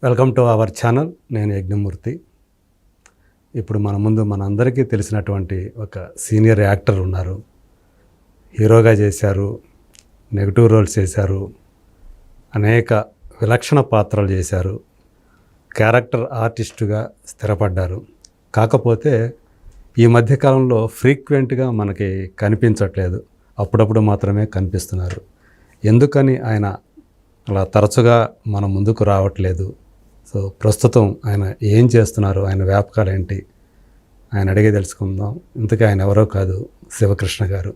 Welcome to our channel. నేను యజ్ఞమూర్తి. ఇప్పుడు మన ముందు మనందరికీ తెలిసినటువంటి ఒక సీనియర్ యాక్టర్ ఉన్నారు. హీరోగా చేశారు, నెగిటివ్ రోల్స్ చేశారు, అనేక విలక్షణ పాత్రలు చేశారు, క్యారెక్టర్ ఆర్టిస్టుగా స్థిరపడ్డారు. కాకపోతే ఈ మధ్యకాలంలో ఫ్రీక్వెంట్గా మనకి కనిపించట్లేదు, అప్పుడప్పుడు మాత్రమే కనిపిస్తున్నారు. ఎందుకని ఆయన అలా తరచుగా మన ముందుకు రావట్లేదు? సో ప్రస్తుతం ఆయన ఏం చేస్తున్నారు, ఆయన వ్యాపకాలు ఏంటి, ఆయన అడిగే తెలుసుకుందాం. ఇంతకీ ఆయన ఎవరో కాదు, శివకృష్ణ గారు.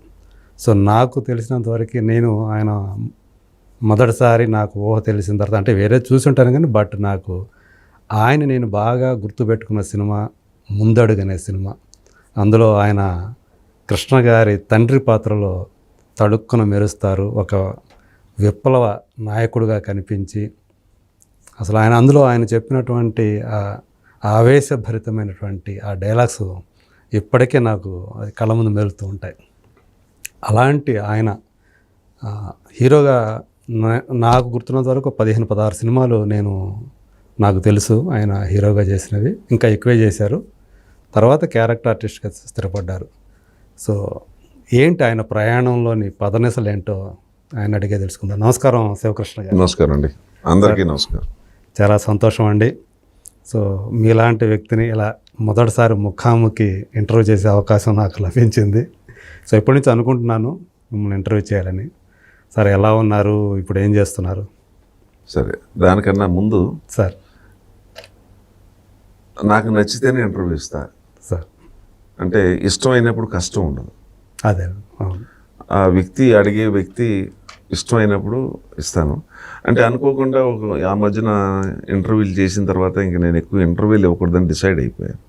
సో నాకు తెలిసినంతవరకు నేను ఆయన మొదటిసారి నాకు ఊహ తెలిసిన తర్వాత, అంటే వేరే చూసి ఉంటాను కానీ నాకు నేను బాగా గుర్తుపెట్టుకున్న సినిమా ముందడుగు అనే సినిమా. అందులో ఆయన కృష్ణ గారి తండ్రి పాత్రలో తడుక్కున మెరుస్తారు. ఒక విప్లవ నాయకుడిగా కనిపించి అసలు అందులో ఆయన చెప్పినటువంటి ఆవేశభరితమైనటువంటి ఆ డైలాగ్స్ ఇప్పటికే నాకు కళ్ళ ముందు మెరుస్తూ ఉంటాయి. అలాంటి ఆయన హీరోగా నాకు గుర్తున్నంత వరకు 15-16 సినిమాలు నాకు తెలుసు ఆయన హీరోగా చేసినవి. ఇంకా ఎక్కువే చేశారు. తర్వాత క్యారెక్టర్ ఆర్టిస్ట్గా స్థిరపడ్డారు. సో ఏంటి ఆయన ప్రయాణంలోని పదనిసలు ఏంటో ఆయన అడిగే తెలుసుకుందాం. నమస్కారం శివకృష్ణ గారు. నమస్కారం అండి, అందరికీ నమస్కారం. చాలా సంతోషం అండి. సో మీలాంటి వ్యక్తిని ఇలా మొదటిసారి ముఖాముఖి ఇంటర్వ్యూ చేసే అవకాశం నాకు లభించింది. సో ఇప్పటి నుంచి అనుకుంటున్నాను మిమ్మల్ని ఇంటర్వ్యూ చేయాలని. సరే, ఎలా ఉన్నారు, ఇప్పుడు ఏం చేస్తున్నారు? సరే, దానికన్నా ముందు సార్, నాకు నచ్చితేనే ఇంటర్వ్యూ ఇస్తా సార్. అంటే ఇష్టమైనప్పుడు కష్టం ఉండదు. అదే, అవును. ఆ వ్యక్తి అడిగే వ్యక్తి ఇష్టమైనప్పుడు ఇస్తాను. అంటే అనుకోకుండా ఆ మధ్యన ఇంటర్వ్యూలు చేసిన తర్వాత ఇంక నేను ఎక్కువ ఇంటర్వ్యూలు ఇవ్వకూడదని డిసైడ్ అయిపోయాను.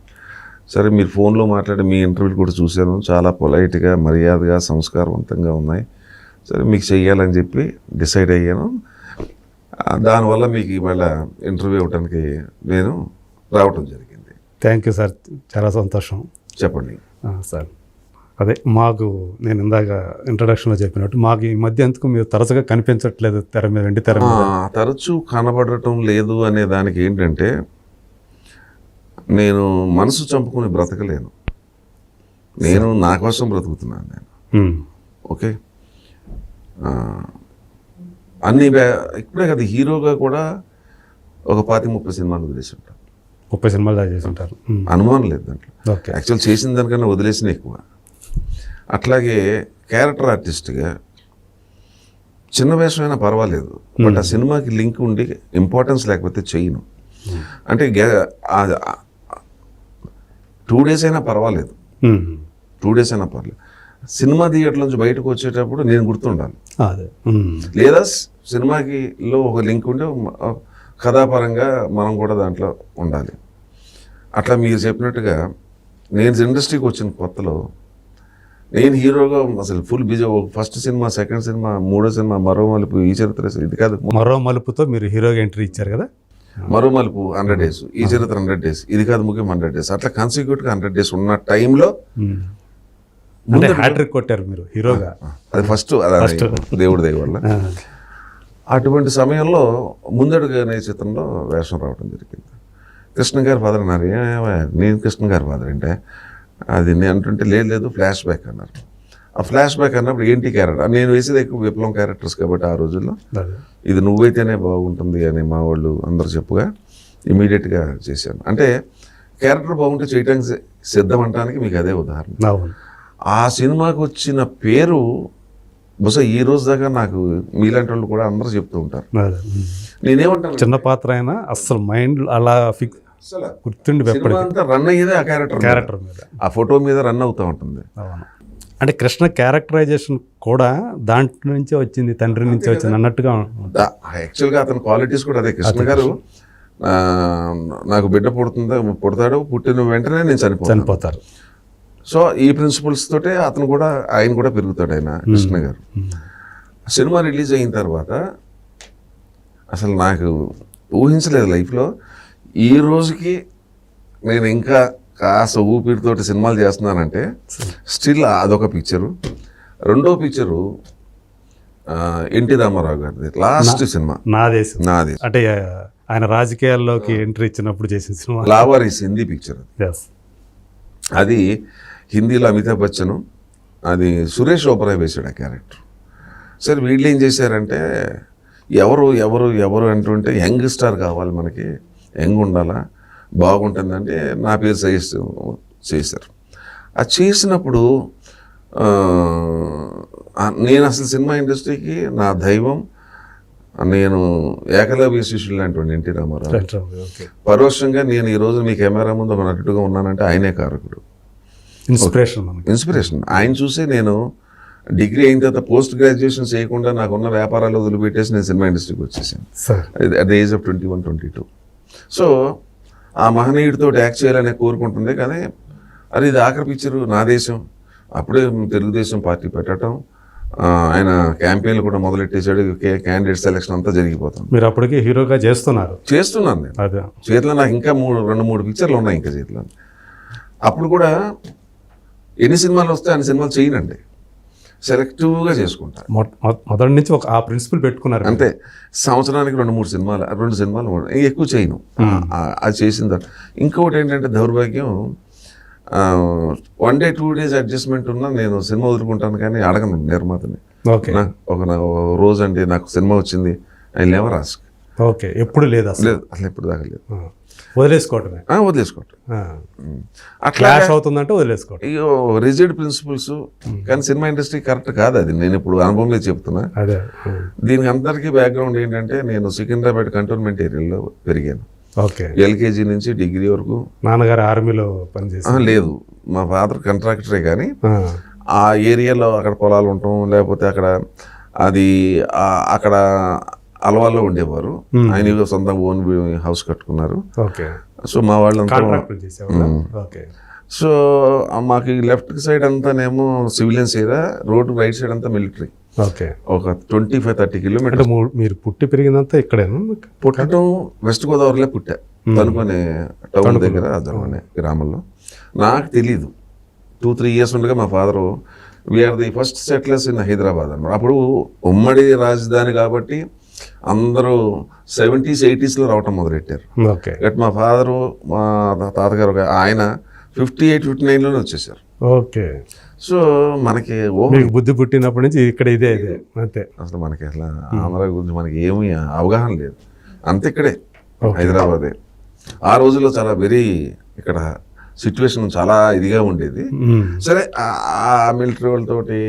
సరే, మీరు ఫోన్లో మాట్లాడి మీ ఇంటర్వ్యూలు కూడా చూశాను, చాలా పొలైట్గా, మర్యాదగా, సంస్కారవంతంగా ఉన్నాయి. సరే, మీకు చెయ్యాలని చెప్పి డిసైడ్ అయ్యాను. దానివల్ల మీకు ఇవాళ ఇంటర్వ్యూ ఇవ్వడానికి నేను రావటం జరిగింది. థ్యాంక్ యూ సార్, చాలా సంతోషం. చెప్పండి సార్. అదే, మాకు నేను ఇందాక ఇంట్రడక్షన్లో చెప్పినట్టు మాకు ఈ మధ్య ఎందుకు మీరు తరచుగా కనిపించట్లేదు తెర మీద, వెండి తెర మీద. తరచూ కనబడటం లేదు అనే దానికి ఏంటంటే, నేను మనసు చంపుకుని బ్రతకలేను. నేను నా కోసం బ్రతుకుతున్నాను నేను. ఓకే, అన్ని ఇప్పుడే కదా హీరోగా కూడా ఒక 25-30 సినిమాలు వదిలేసి ఉంటాను. 30 సినిమాలు దాకా చేసి ఉంటారు, అనుమానం లేదు దాంట్లో. ఓకే, యాక్చువల్ చేసిన దానికన్నా వదిలేసిన ఎక్కువ. అట్లాగే క్యారెక్టర్ ఆర్టిస్ట్గా చిన్న వేషమైనా పర్వాలేదు, బట్ ఆ సినిమాకి లింక్ ఉండి ఇంపార్టెన్స్ లేకపోతే చేయను. అంటే 2 days అయినా పర్వాలేదు, 2 days అయినా పర్లేదు. సినిమా థియేటర్ నుంచి బయటకు వచ్చేటప్పుడు నేను గుర్తుండాలి. లేదా సినిమాకి ఒక లింక్ ఉండి కథాపరంగా మనం కూడా దాంట్లో ఉండాలి. అట్లా మీరు చెప్పినట్టుగా నేను ఇండస్ట్రీకి వచ్చిన కొత్తలో నేను హీరోగా అసలు full busy. First cinema, second cinema, మూడో సినిమా, మరో మలుపు, ఈ చరిత్ర, ఇది కాదు మరో మలుపుతో మీరు హీరోగా ఎంట్రీ ఇచ్చారు కదా. మరో మలుపు 100 days, ఈ చరిత్ర 100 days, ఇది కాదు ముఖ్యం 100 days, అట్లా కాన్సిక్యూటివ్గా 100 days ఉన్న టైంలో హ్యాట్రిక్ కొట్టారు మీరు హీరోగా. అది ఫస్ట్ దేవుడి దయ వల్ల. అటువంటి సమయంలో ముందడుగు అనే చిత్రంలో వేషం రావడం జరిగింది. కృష్ణ గారి ఫాదర్ అన్నారు. నేను కృష్ణ గారి ఫాదర్ అంటే అది నేను అంటుంటే లేదు ఫ్లాష్ బ్యాక్ అన్నారు. ఆ ఫ్లాష్ బ్యాక్ అన్నప్పుడు ఏంటి క్యారెక్టర్, నేను వేసేది ఎక్కువ విప్లవం క్యారెక్టర్స్ కాబట్టి ఆ రోజుల్లో ఇది నువ్వైతేనే బాగుంటుంది అని మా వాళ్ళు అందరూ చెప్పుగా ఇమీడియట్గా చేశాను. అంటే క్యారెక్టర్ బాగుంటే చేయడానికి సిద్ధం అంటానికి మీకు అదే ఉదాహరణ. ఆ సినిమాకి వచ్చిన పేరు బహుశా ఈ రోజు దాకా నాకు మీలాంటి వాళ్ళు కూడా అందరూ చెప్తూ ఉంటారు. నేనేమంటాను, చిన్న పాత్ర అయినా అసలు మైండ్ అలా ఫిక్స్ గుర్తుండి రన్ అయ్యేదే ఆ క్యారెక్టర్ మీద, ఆ ఫోటో మీద రన్ అవుతూ ఉంటుంది. అంటే కృష్ణ క్యారెక్టరైజేషన్ కూడా దాంట్లో నుంచే వచ్చింది, తండ్రి నుంచి వచ్చింది అన్నట్టుగా. యాక్చువల్గా అతని క్వాలిటీస్ కూడా అదే. కృష్ణ గారు నాకు బిడ్డ పుడతాడు, పుట్టిన వెంటనే నేను చనిపోతారు. సో ఈ ప్రిన్సిపల్స్ తోటే ఆయన కూడా పెరుగుతాడు. ఆయన కృష్ణ గారు సినిమా రిలీజ్ అయిన తర్వాత అసలు నాకు ఊహించలేదు లైఫ్లో ఈ రోజుకి నేను ఇంకా కాస్త ఊపిరితోటి సినిమాలు చేస్తున్నానంటే. స్టిల్ అదొక పిక్చరు. రెండో పిక్చరు ఎన్టీ రామారావు గారిది లాస్ట్ సినిమా నా దేశం నాది, అంటే ఆయన రాజకీయాల్లోకి ఎంట్రీ ఇచ్చినప్పుడు చేసిన సినిమా. లావారీస్ హిందీ పిక్చర్. ఎస్. అది హిందీలో అమితాబ్ బచ్చన్, అది సురేష్ ఓబరాయ్ వేసాడు ఆ క్యారెక్టర్. సరే వీళ్ళు ఏం చేశారంటే ఎవరు ఎవరు ఎవరు అంటుంటే యంగ్ స్టార్ కావాలి మనకి, యంగ్ ఉండాలా, బాగుంటుందంటే నా పేరు సజెస్ట్ చేశారు. అది చేసినప్పుడు నేను అసలు సినిమా ఇండస్ట్రీకి నా దైవం, నేను ఏకలవ్య శిష్యులు లాంటి ఎన్టీ రామారావు. ఓకే. పరోక్షంగా నేను ఈరోజు మీ కెమెరా ముందు ఒక నటుడుగా ఉన్నానంటే ఆయనే కారకుడు, ఇన్స్పిరేషన్ మనకి. ఇన్స్పిరేషన్. ఆయన చూసే నేను డిగ్రీ అయిన తర్వాత పోస్ట్ గ్రాడ్యుయేషన్ చేయకుండా నాకున్న వ్యాపారాలు వదిలిపెట్టేసి నేను సినిమా ఇండస్ట్రీకి వచ్చేసాను at the age of 21, 22. So ఆ మహనీయుడితో యాక్ట్ చేయాలనే కోరుకుంటుంది. కానీ అది ఇది ఆఖరి పిక్చరు నా దేశం. అప్పుడే తెలుగుదేశం పార్టీ పెట్టడం, ఆయన క్యాంపెయిన్లు కూడా మొదలెట్టేశాడు, క్యాండిడేట్ సెలక్షన్ అంతా జరిగిపోతుంది. మీరు అప్పటికి హీరోగా చేస్తున్నాను నేను. అదే చేతిలో నాకు ఇంకా 2-3 పిక్చర్లు ఉన్నాయి ఇంకా చేతిలో. అప్పుడు కూడా ఎన్ని సినిమాలు వస్తే అన్ని సినిమాలు చేయనండి, సెలెక్టివ్గా చేసుకుంటా. మొదటి నుంచి ఒక ఆ ప్రిన్సిపల్ పెట్టుకున్నారు అంతే. సంవత్సరానికి 2 సినిమాలు ఎక్కువ చేయను. అది చేసిన తర్వాత ఇంకొకటి ఏంటంటే దౌర్భాగ్యం, 1 day 2 days అడ్జస్ట్మెంట్ ఉన్నా నేను సినిమా వదులుకుంటాను, కానీ అడగను నిర్మాతని. ఓకే. ఒక రోజు అంటే నాకు సినిమా వచ్చింది, ఐ నెవర్ ఆస్క్. ఓకే. ఎప్పుడు లేదు అసలు ఎప్పుడు దాకా లేదు. వదిలేసుకోవటమే. వదిలేసుకోవటం అట్లా అవుతుందంటే వదిలేసుకోవటం. అయ్యో రిజిడ్ ప్రిన్సిపల్స్. కానీ సినిమా ఇండస్ట్రీ కరెక్ట్ కాదు అది, నేను ఇప్పుడు అనుభవం లేదు చెప్తున్నా. అదే దీనికి అందరికీ బ్యాక్గ్రౌండ్ ఏంటంటే నేను సికింద్రాబాద్ కంటోన్మెంట్ ఏరియాలో పెరిగాను. ఓకే. ఎల్కేజీ నుంచి డిగ్రీ వరకు. నాన్నగారు ఆర్మీలో పనిచేసి లేదు, మా ఫాదర్ కాంట్రాక్టరే. కానీ ఆ ఏరియాలో అక్కడ పొలాలు ఉండటం, లేకపోతే అక్కడ అలవాల్లో ఉండేవారు. ఆయన సొంత ఓన్ హౌస్ కట్టుకున్నారు. ఓకే. సో మా వాళ్ళంతా ఓకే. సో మాకు లెఫ్ట్ సైడ్ అంతానేమో civilians area, road right side అంతా మిలిటరీ. ఓకే. ఒక 25-30 కిలోమీటర్. మీరు పుట్టి పెరిగిందంతా ఇక్కడేనా? పుట్టడం వెస్ట్ గోదావరిలో పుట్టా, తనుకునే టౌన్ దగ్గర అనే గ్రామంలో. నాకు తెలీదు, 2-3 years ఉండగా మా father we are the first settlers in Hyderabad అన్నమాట. అప్పుడు ఉమ్మడి రాజధాని కాబట్టి అందరూ 70s, 80sలో రావటం మొదలెట్టారు. ఓకే. బట్ మా ఫాదరు, మా తాతగారు ఆయన 58, 59లోనే వచ్చేసారు. ఓకే. సో మనకి బుద్ధి పుట్టినప్పటి నుంచి ఇక్కడ ఇదే అంతే. అసలు మనకి అసలు ఆంధ్ర గురించి మనకి ఏమీ అవగాహన లేదు, అంతే ఇక్కడే హైదరాబాదే. ఆ రోజుల్లో చాలా ఇక్కడ సిచ్యువేషన్ చాలా ఇదిగా ఉండేది. సరే ఆ మిలిటరీ వాళ్ళతోటి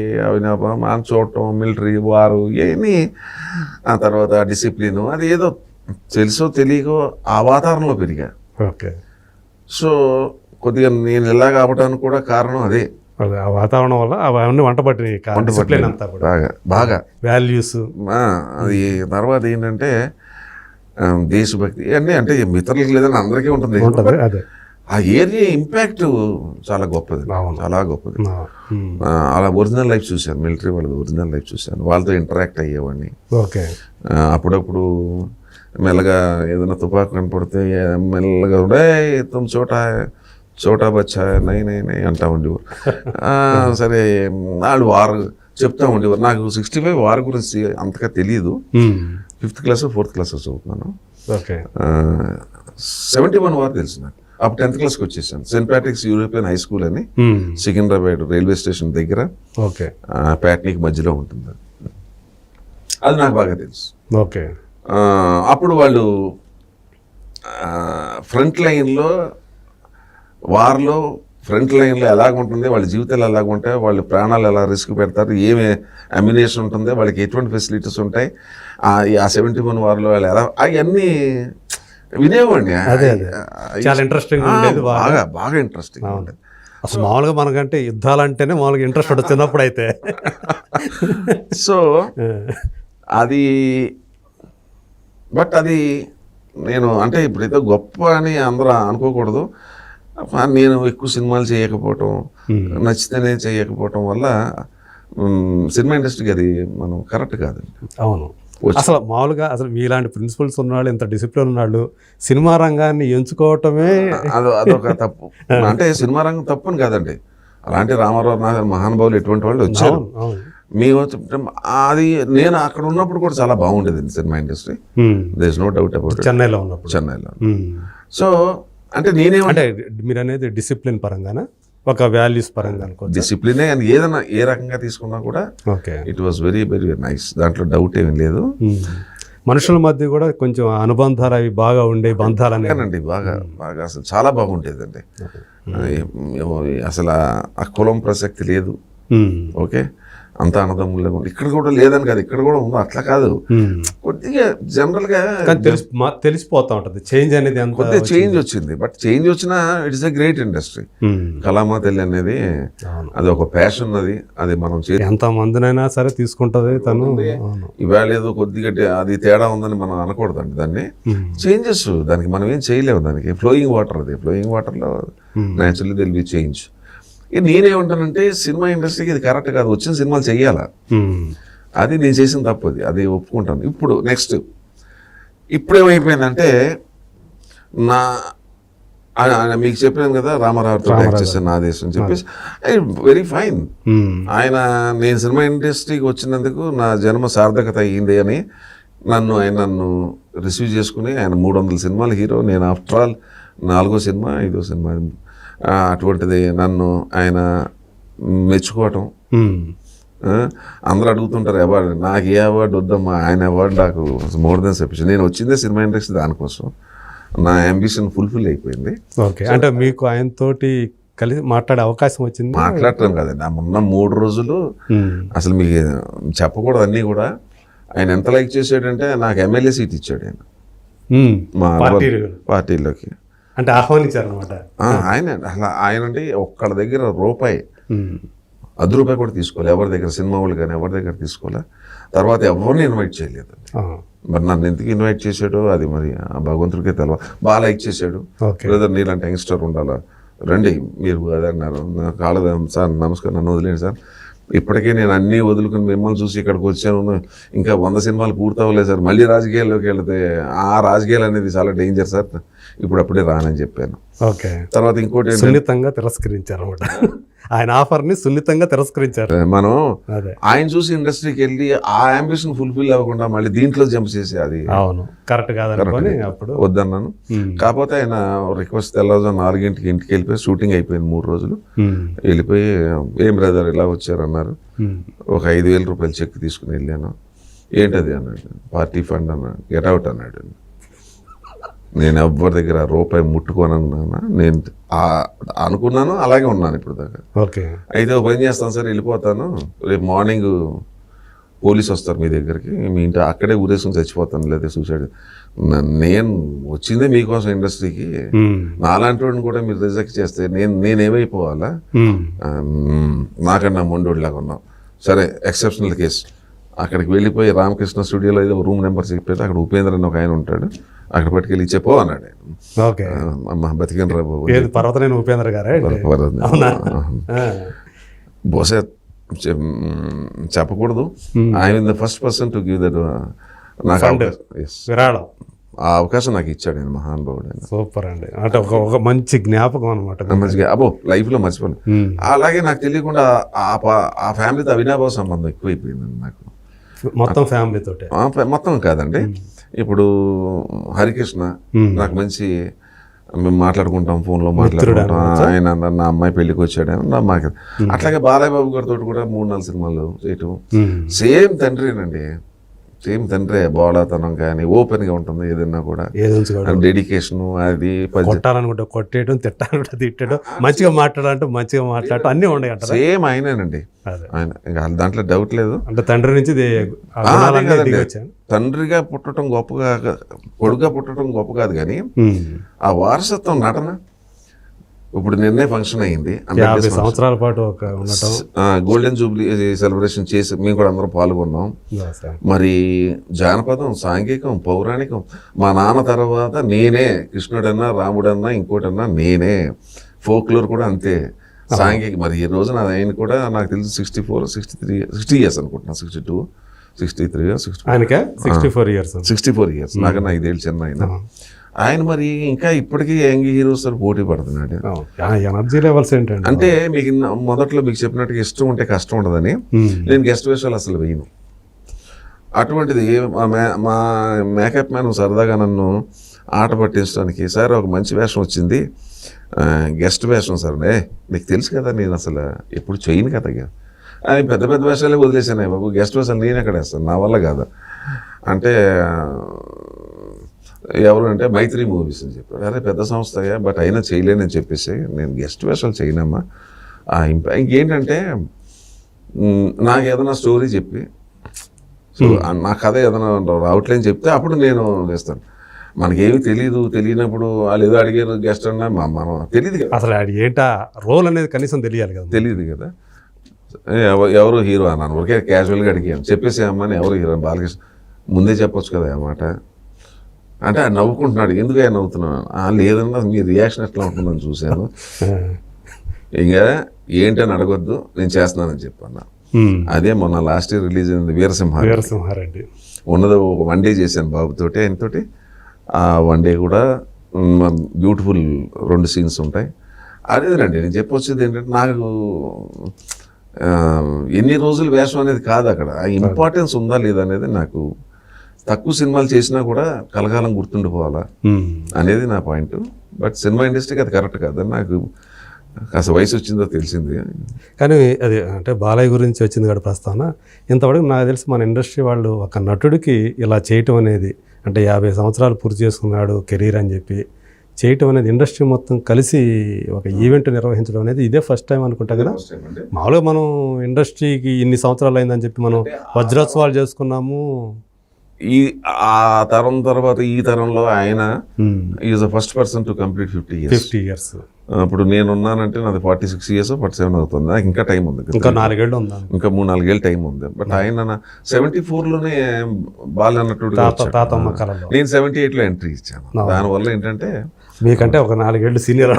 మనం చూడటం, మిలిటరీ వారు ఏమి, ఆ తర్వాత డిసిప్లిన్, అది ఏదో తెలుసో తెలియకో ఆ వాతావరణంలో పెరిగా. ఓకే. సో కొద్దిగా నేను ఇలా కావడానికి కూడా కారణం అదే, ఆ వాతావరణం వల్ల అవన్నీ వంట పట్టినాయి బాగా వాల్యూస్. అది తర్వాత ఏంటంటే దేశభక్తి అన్నీ, అంటే మిత్రులకు లేదని అందరికీ ఉంటుంది. అదే ఆ ఏరియా ఇంపాక్ట్ చాలా గొప్పది, చాలా గొప్పది. అలా ఒరిజినల్ లైఫ్ చూశాను, మిలిటరీ వాళ్ళది ఒరిజినల్ లైఫ్ చూశాను, వాళ్ళతో ఇంటరాక్ట్ అయ్యేవాడిని. ఓకే. అప్పుడప్పుడు మెల్లగా ఏదైనా తుపాకు కనపడితే మెల్లగా తుమ్ చోటా బచ్చా నై అంటా ఉండేవారు. సరే వాళ్ళు వారు చెప్తా ఉండేవారు. నాకు 65 వార్ గురించి అంతగా తెలియదు, 5th class 4th class చదువుతున్నాను. ఓకే. 71 వార్ తెలుసు నాకు. అప్పుడు 10th classకి వచ్చేసాను. Saint Patrick's European high school అని సికింద్రాబాద్ రైల్వే స్టేషన్ దగ్గర, ఓకే, ప్యాట్నీకి మధ్యలో ఉంటుంది. అది నాకు బాగా తెలుసు. ఓకే. అప్పుడు వాళ్ళు ఫ్రంట్ లైన్లో వార్లో ఫ్రంట్ లైన్లో ఎలాగుంటుంది, వాళ్ళ జీవితాలు ఎలాగుంటాయి, వాళ్ళ ప్రాణాలు ఎలా రిస్క్ పెడతారు, ఏమి అమ్యునేషన్ ఉంటుంది, వాళ్ళకి ఎటువంటి ఫెసిలిటీస్ ఉంటాయి, ఆ 71 వార్లో వాళ్ళు ఎలా, అవన్నీ వినేవాడిని. చాలా ఇంట్రెస్టింగ్, బాగా ఇంట్రెస్టింగ్ ఉండేది. అసలు మామూలుగా మనకంటే యుద్ధాలు అంటేనే మామూలుగా ఇంట్రెస్ట్ ఉంటుంది చిన్నప్పుడు అయితే. సో అది బట్ అది నేను అంటే ఇప్పుడైతే గొప్ప అని అందరూ అనుకోకూడదు. నేను ఎక్కువ సినిమాలు చేయకపోవటం, నచ్చితేనే చేయకపోవటం వల్ల సినిమా ఇండస్ట్రీకి అది మనం కరెక్ట్ కాదండి. అవును. అసలు మామూలుగా అసలు మీలాంటి ప్రిన్సిపల్స్ ఉన్నవాళ్ళు, ఇంత డిసిప్లిన్ ఉన్నాళ్ళు సినిమా రంగాన్ని ఎంచుకోవటమే అదొక తప్పు. అంటే సినిమా రంగం తప్పని కాదండి, అలాంటి రామారావు మహానుభావులు ఎటువంటి వాళ్ళు వచ్చారు. మేము అది నేను అక్కడ ఉన్నప్పుడు కూడా చాలా బాగుండేది cinema industry, there is no doubt about చెన్నైలో ఉన్నప్పుడు. చెన్నైలో. సో అంటే నేనేమంటే అంటే మీరు అనేది డిసిప్లిన్ పరంగానా, ఒక వాల్యూస్ పరంగా అనుకోవచ్చు? డిసిప్లినే అని ఏదైనా ఏ రకంగా తీసుకున్నా కూడా okay, it was very very nice, దాంట్లో డౌట్ ఏమీ లేదు. మనుషుల మధ్య కూడా కొంచెం అనుబంధాలు అవి బాగా ఉండే బంధాలు అండి, బాగా బాగా అసలు చాలా బాగుండేదండి. అసలు ఆ కులం ప్రసక్తి లేదు. ఓకే, అంత అన్నదమ్ములు ఇక్కడ కూడా లేదని కాదు, ఇక్కడ కూడా ఉంది, అట్లా కాదు. కొద్దిగా జనరల్ గా తెలిసిపోతా ఉంటది చేంజ్ అనేది, కొద్దిగా చేంజ్ వచ్చింది. బట్ చేంజ్ వచ్చినా ఇట్స్ ఎ గ్రేట్ ఇండస్ట్రీ. కళామా తల్లి అనేది అది ఒక ప్యాషన్, అది మనం ఎంత మందినైనా సరే తీసుకుంటది తను. ఇవాళ ఏదో కొద్దిగా అది తేడా ఉందని మనం అనకూడదండి. దాన్ని చేంజెస్, దానికి మనం ఏం చేయలేము. దానికి ఫ్లోయింగ్ వాటర్, అది ఫ్లోయింగ్ వాటర్ లో న్యాచురల్లీ దిల్ బి చేంజ్. నేనేమంటానంటే సినిమా ఇండస్ట్రీకి ఇది కరెక్ట్ కాదు, వచ్చిన సినిమాలు చెయ్యాలా, అది నేను చేసిన తప్పు, అది ఒప్పుకుంటాను. ఇప్పుడు నెక్స్ట్ ఇప్పుడేమైపోయిందంటే మీకు చెప్పాను కదా, రామారావుతో యాక్ట్ చేశాను నా దేశం అని చెప్పేసి, వెరీ ఫైన్. నేను సినిమా ఇండస్ట్రీకి వచ్చినందుకు నా జన్మ సార్థకత అయ్యింది అని నన్ను రిసీవ్ చేసుకుని ఆయన 300 సినిమాల హీరో, నేను ఆఫ్టర్ ఆల్ 4వ సినిమా 5వ సినిమా, అటువంటిది నన్ను ఆయన మెచ్చుకోవటం. అందరూ అడుగుతుంటారు అవార్డు, నాకు ఏ అవార్డు వద్దమ్మా, ఆయన అవార్డు నాకు మోర్ దెన్ సఫిషియెంట్. నేను వచ్చిందే సినిమా ఇండస్ట్రీ దానికోసం, నా అంబిషన్ ఫుల్ఫిల్ అయిపోయింది. ఓకే, అంటే మీకు ఆయనతోటి కలిసి మాట్లాడే అవకాశం వచ్చింది? మాట్లాడటం కదండి, మొన్న 3 రోజులు అసలు మీకు చెప్పకూడదు అన్నీ కూడా. ఆయన ఎంత లైక్ చేసాడంటే నాకు ఎమ్మెల్యే సీట్ ఇచ్చాడు ఆయన మా పార్టీలోకి. అంటే ఆహ్వానించారు అనమాట ఆయన. అసలు ఆయన అంటే ఒక్కళ్ళ దగ్గర రూపాయి, ₹10 కూడా తీసుకోవాలి ఎవరి దగ్గర, సినిమా వాళ్ళు కానీ ఎవరి దగ్గర తీసుకోలే. తర్వాత ఎవరిని ఇన్వైట్ చేయలేదు. మరి నన్ను ఎందుకు ఇన్వైట్ చేశాడో అది మరి ఆ భగవంతుడికే తెలవ. బాగా లైక్ చేశాడు, బ్రదర్ నీలాంటి యంగ్స్టర్ ఉండాలా, రండి మీరు అదన్నారు. కాలేదాం సార్, నమస్కారం, నన్ను వదిలేండి సార్, ఇప్పటికే నేను అన్నీ వదులుకుని మిమ్మల్ని చూసి ఇక్కడికి వచ్చాను, ఇంకా 100 సినిమాలు పూర్తవ్వలేదు సార్, మళ్ళీ రాజకీయాల్లోకి వెళితే ఆ రాజకీయాలు అనేది చాలా డేంజర్ సార్, అప్పుడే రానని చెప్పాను. ఓకే, తర్వాత ఇంకోటి సున్నితంగా తిరస్కరించారు అనమాట, ఆయన ఆఫర్ని సున్నితంగా తిరస్కరించారు. మనం ఆయన చూసి ఇండస్ట్రీకి వెళ్ళి ఆ అంబిషన్ ఫుల్ఫిల్ అవ్వకుండా మళ్ళీ దీంట్లో జంప్ చేసి అది కరెక్ట్ కాదని అప్పుడు వద్దన్నాను. కాకపోతే ఆయన రిక్వెస్ట్ తెల్లవారుజాము 4 గంటలకి ఇంటికి వెళ్ళిపోయి షూటింగ్ అయిపోయింది 3 రోజులు. వెళ్ళిపోయి ఏం బ్రదర్ ఇలా వచ్చారన్నారు. ఒక ₹5,000 చెక్ తీసుకుని వెళ్ళాను. ఏంటది అన్నాడు, పార్టీ ఫండ్ అన్నాడు. గెట్ అవుట్ అన్నాడు. నేను ఎవ్వరి దగ్గర రూపాయి ముట్టుకోనన్నా, నేను అనుకున్నాను, అలాగే ఉన్నాను ఇప్పుడు దాకా. ఓకే, అయితే ఒక పని చేస్తాను సార్, వెళ్ళిపోతాను, రేపు మార్నింగ్ పోలీసు వస్తారు మీ దగ్గరికి, మీ ఇంటి అక్కడే ఊరేసుకుని చచ్చిపోతాను, లేదా సూసైడ్. నేను వచ్చిందే మీకోసం ఇండస్ట్రీకి, నాలాంటి వాడిని కూడా మీరు రిజెక్ట్ చేస్తే నేనేమైపోవాలా, నాకన్నా మొండోడిలాగా ఉన్నాం. సరే, ఎక్సెప్షనల్ కేసు. అక్కడికి వెళ్ళిపోయి రామకృష్ణ స్టూడియోలో ఏదో రూమ్ నెంబర్ చెప్పారు, అక్కడ ఉపేంద్ర అని ఒక ఆయన ఉంటాడు, అక్కడ పట్టుకెళ్ళి చెప్పో అన్నాడు. అమ్మ బతికిన రా పర్వతనేని ఉపేంద్ర గారే బహుశా చెప్పకూడదు, I'm the first person to give that, నాకు ఆ అవకాశం నాకు ఇచ్చాడు ఆయన, మహానుభావుడు. సూపర్ అండి, అంటే ఒక మంచి జ్ఞాపకం అనమాట, మంచిగా అబ్బో లైఫ్ లో మర్చిపోను. అలాగే నాకు తెలియకుండా ఆ ఫ్యామిలీతో అవినాభావ సంబంధం ఎక్కువైపోయిందండి నాకు, మొత్తం ఫ్యామిలీతో. మొత్తం కాదండి, ఇప్పుడు హరికృష్ణ నాకు మంచి, మేము మాట్లాడుకుంటాం, ఫోన్లో మాట్లాడుకుంటాం. ఆయన నా అమ్మాయి పెళ్లికి వచ్చాడు మాకు. అట్లాగే బాలయ్య బాబు గారితో కూడా 3-4 సినిమాలు చేయటం. సేమ్ తండ్రినండి, సేమ్ తండ్రి. బోళాతనం కానీ ఓపెన్ గా ఉంటుంది, ఏదన్నా కూడా డెడికేషన్. అది కొట్టాలనుకుంటే కొట్టేయడం, తిట్టాలంటే తిట్టడం, మంచిగా మాట్లాడాలంటే మంచిగా మాట్లాడటం, అన్నీ ఉన్నాయి అంట. సేమ్ ఆయనేనండి ఆయన, ఇంకా దాంట్లో డౌట్ లేదు. అంటే తండ్రి నుంచి తండ్రిగా పుట్టడం గొప్పగా, కొడుకుగా పుట్టడం గొప్ప కాదు, కానీ ఆ వారసత్వం నటన. ఇప్పుడు నిన్నే ఫంక్షన్ అయింది, 50 సంవత్సరాల పాటు గోల్డెన్ జూబ్లీ సెలబ్రేషన్ చేసి మేము కూడా అందరం పాల్గొన్నాం. మరి జానపదం, సాంఘికం, పౌరాణికం, మా నాన్న తర్వాత నేనే, కృష్ణుడన్నా రాముడన్నా ఇంకోటన్నా నేనే, ఫోక్లోర్ కూడా అంతే, సాంఘిక. మరి ఈ రోజున ఆయన కూడా నాకు తెలిసి 60 ఇయర్స్ అనుకుంటున్నా, 62, 63, 64 ఇయర్స్, నాకన్నా 5 ఏళ్ళు చిన్న ఆయన. ఆయన మరి ఇంకా ఇప్పటికీ యంగ్ హీరోస్ పోటీ పడుతున్నాడు. ఎనర్జీ లెవెల్స్ ఏంటంటే అంటే మీకు మొదట్లో మీకు చెప్పినట్టుగా ఇష్టం ఉంటే కష్టం ఉండదని నేను గెస్ట్ వేషాలు అసలు వేయను. అటువంటిది మా మేకప్ మ్యాన్ సరదాగా నన్ను ఆట పట్టించడానికి, సార్ ఒక మంచి వేషం వచ్చింది, గెస్ట్ వేషం సార్, నీకు తెలుసు కదా నేను అసలు ఎప్పుడు చేయను కదా, అని పెద్ద పెద్ద వేషాలే వదిలేసాను బాబు, గెస్ట్ వేషాలు నేను ఎక్కడ వేస్తాను, నా వల్ల కాదు అంటే ఎవరు అంటే మైత్రి మూవీస్ అని చెప్పారు. అరే పెద్ద సంస్థగా బట్ అయినా చేయలేనని చెప్పేసి నేను గెస్ట్ వేషాలు చేయనమ్మా. ఇంకేంటంటే నాకు ఏదైనా స్టోరీ చెప్పి సో నా కథ ఏదైనా అవుట్లైన్ చెప్తే అప్పుడు నేను వేస్తాను. మనకేమి తెలియనప్పుడు వాళ్ళు ఏదో అడిగారు గెస్ట్ అన్నా మనం తెలియదు కదా, అసలు ఏంటా రోల్ అనేది కనీసం తెలియాలి కదా, తెలియదు కదా. ఎవరు హీరో అన్నాను, ఊరికే క్యాజువల్గా అడిగాను, చెప్పేసి అమ్మని ఎవరు హీరో, బాలకృష్ణ, ముందే చెప్పొచ్చు కదా అన్నమాట అంటే నవ్వుకుంటున్నాడు. ఎందుకు ఆయన నవ్వుతున్నాను, లేదన్నా మీ రియాక్షన్ ఎట్లా ఉంటుందని చూశాను, ఇంకా ఏంటని అడగొద్దు నేను చేస్తున్నానని చెప్పాను. అదే మొన్న లాస్ట్ ఇయర్ రిలీజ్ అయింది వీరసింహారెడ్డి. ఉన్నది ఒక 1 డే చేశాను బాబుతోటి, ఆయనతోటి. ఆ 1 డే కూడా బ్యూటిఫుల్ 2 సీన్స్ ఉంటాయి. అదేనండి నేను చెప్పొచ్చేది ఏంటంటే నాకు ఎన్ని రోజులు వేషం అనేది కాదు అక్కడ, ఆ ఇంపార్టెన్స్ ఉందా లేదా అనేది నాకు. తక్కువ సినిమాలు చేసినా కూడా కలకాలం గుర్తుండిపోవాలా అనేది నా పాయింట్. బట్ సినిమా ఇండస్ట్రీకి అది కరెక్ట్ కాదని నాకు కాస్త వయసు వచ్చిందో తెలిసింది. కానీ అది అంటే బాలయ్య గురించి వచ్చింది కూడా ప్రస్తావన. ఇంతవరకు నాకు తెలిసి మన ఇండస్ట్రీ వాళ్ళు ఒక నటుడికి ఇలా చేయటం అనేది, అంటే 50 సంవత్సరాలు పూర్తి చేసుకున్నాడు కెరీర్ అని చెప్పి చేయటం అనేది ఇండస్ట్రీ మొత్తం కలిసి ఒక ఈవెంట్ నిర్వహించడం అనేది ఇదే ఫస్ట్ టైం అనుకుంటా కదా. మామూలుగా మనం ఇండస్ట్రీకి ఇన్ని సంవత్సరాలు అయిందని చెప్పి మనం వజ్రోత్సవాలు చేసుకున్నాము. ఆ తరం తర్వాత ఈ తరంలో ఆయన is the first person to complete 50 years. ఇప్పుడు నేనున్నానంటే నాది 46 years 47 అవుతుంది, నాకు ఇంకా టైం ఉంది, ఇంకా 4 ఏళ్ళు ఉంది, ఇంకా 3-4 ఏళ్ళు టైం ఉంది. బట్ ఆయన 74లోనే బాల నటుడు, నేను 78లో ఎంట్రీ ఇచ్చాను. దానివల్ల ఏంటంటే మీకంటే ఒక 4 ఏళ్ళు సీనియర్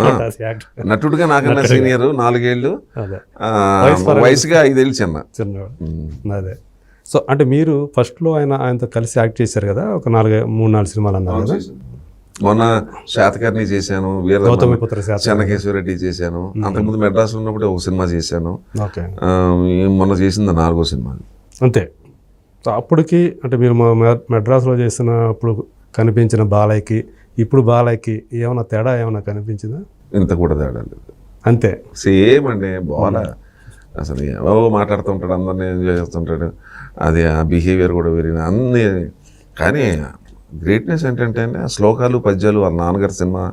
నటుడుగా, నాకన్నా సీనియర్ 4 ఏళ్ళు, వయసుగా 5 ఏళ్ళు చిన్న. అదే సో అంటే మీరు ఫస్ట్లో ఆయనతో కలిసి యాక్ట్ చేశారు కదా, ఒక 3-4 సినిమాలు అన్నారు కదా. మొన్న శాతకర్ణి చేశాను, చెన్నకేశ్వరరెడ్డి చేశాను, అంతకుముందు మెడ్రాస్ ఉన్నప్పుడు ఒక సినిమా చేశాను, మొన్న చేసింది 4వ సినిమా అంతే. సో అప్పటికి అంటే మీరు మెడ్రాస్లో చేసినప్పుడు కనిపించిన బాలయ్యకి ఇప్పుడు బాలయ్యకి ఏమైనా తేడా ఏమైనా కనిపించిందా? ఇంత కూడా తేడా లేదు, అంతే సేమ్ అండి. బాల అసలు ఏవో మాట్లాడుతుంటాడు, అందరినీ ఎంజాయ్ చేస్తుంటాడు, అది ఆ బిహేవియర్ కూడా వేరే అన్నీ. కానీ గ్రేట్నెస్ ఏంటంటే ఆ శ్లోకాలు పద్యాలు వాళ్ళ నాన్నగారి సినిమా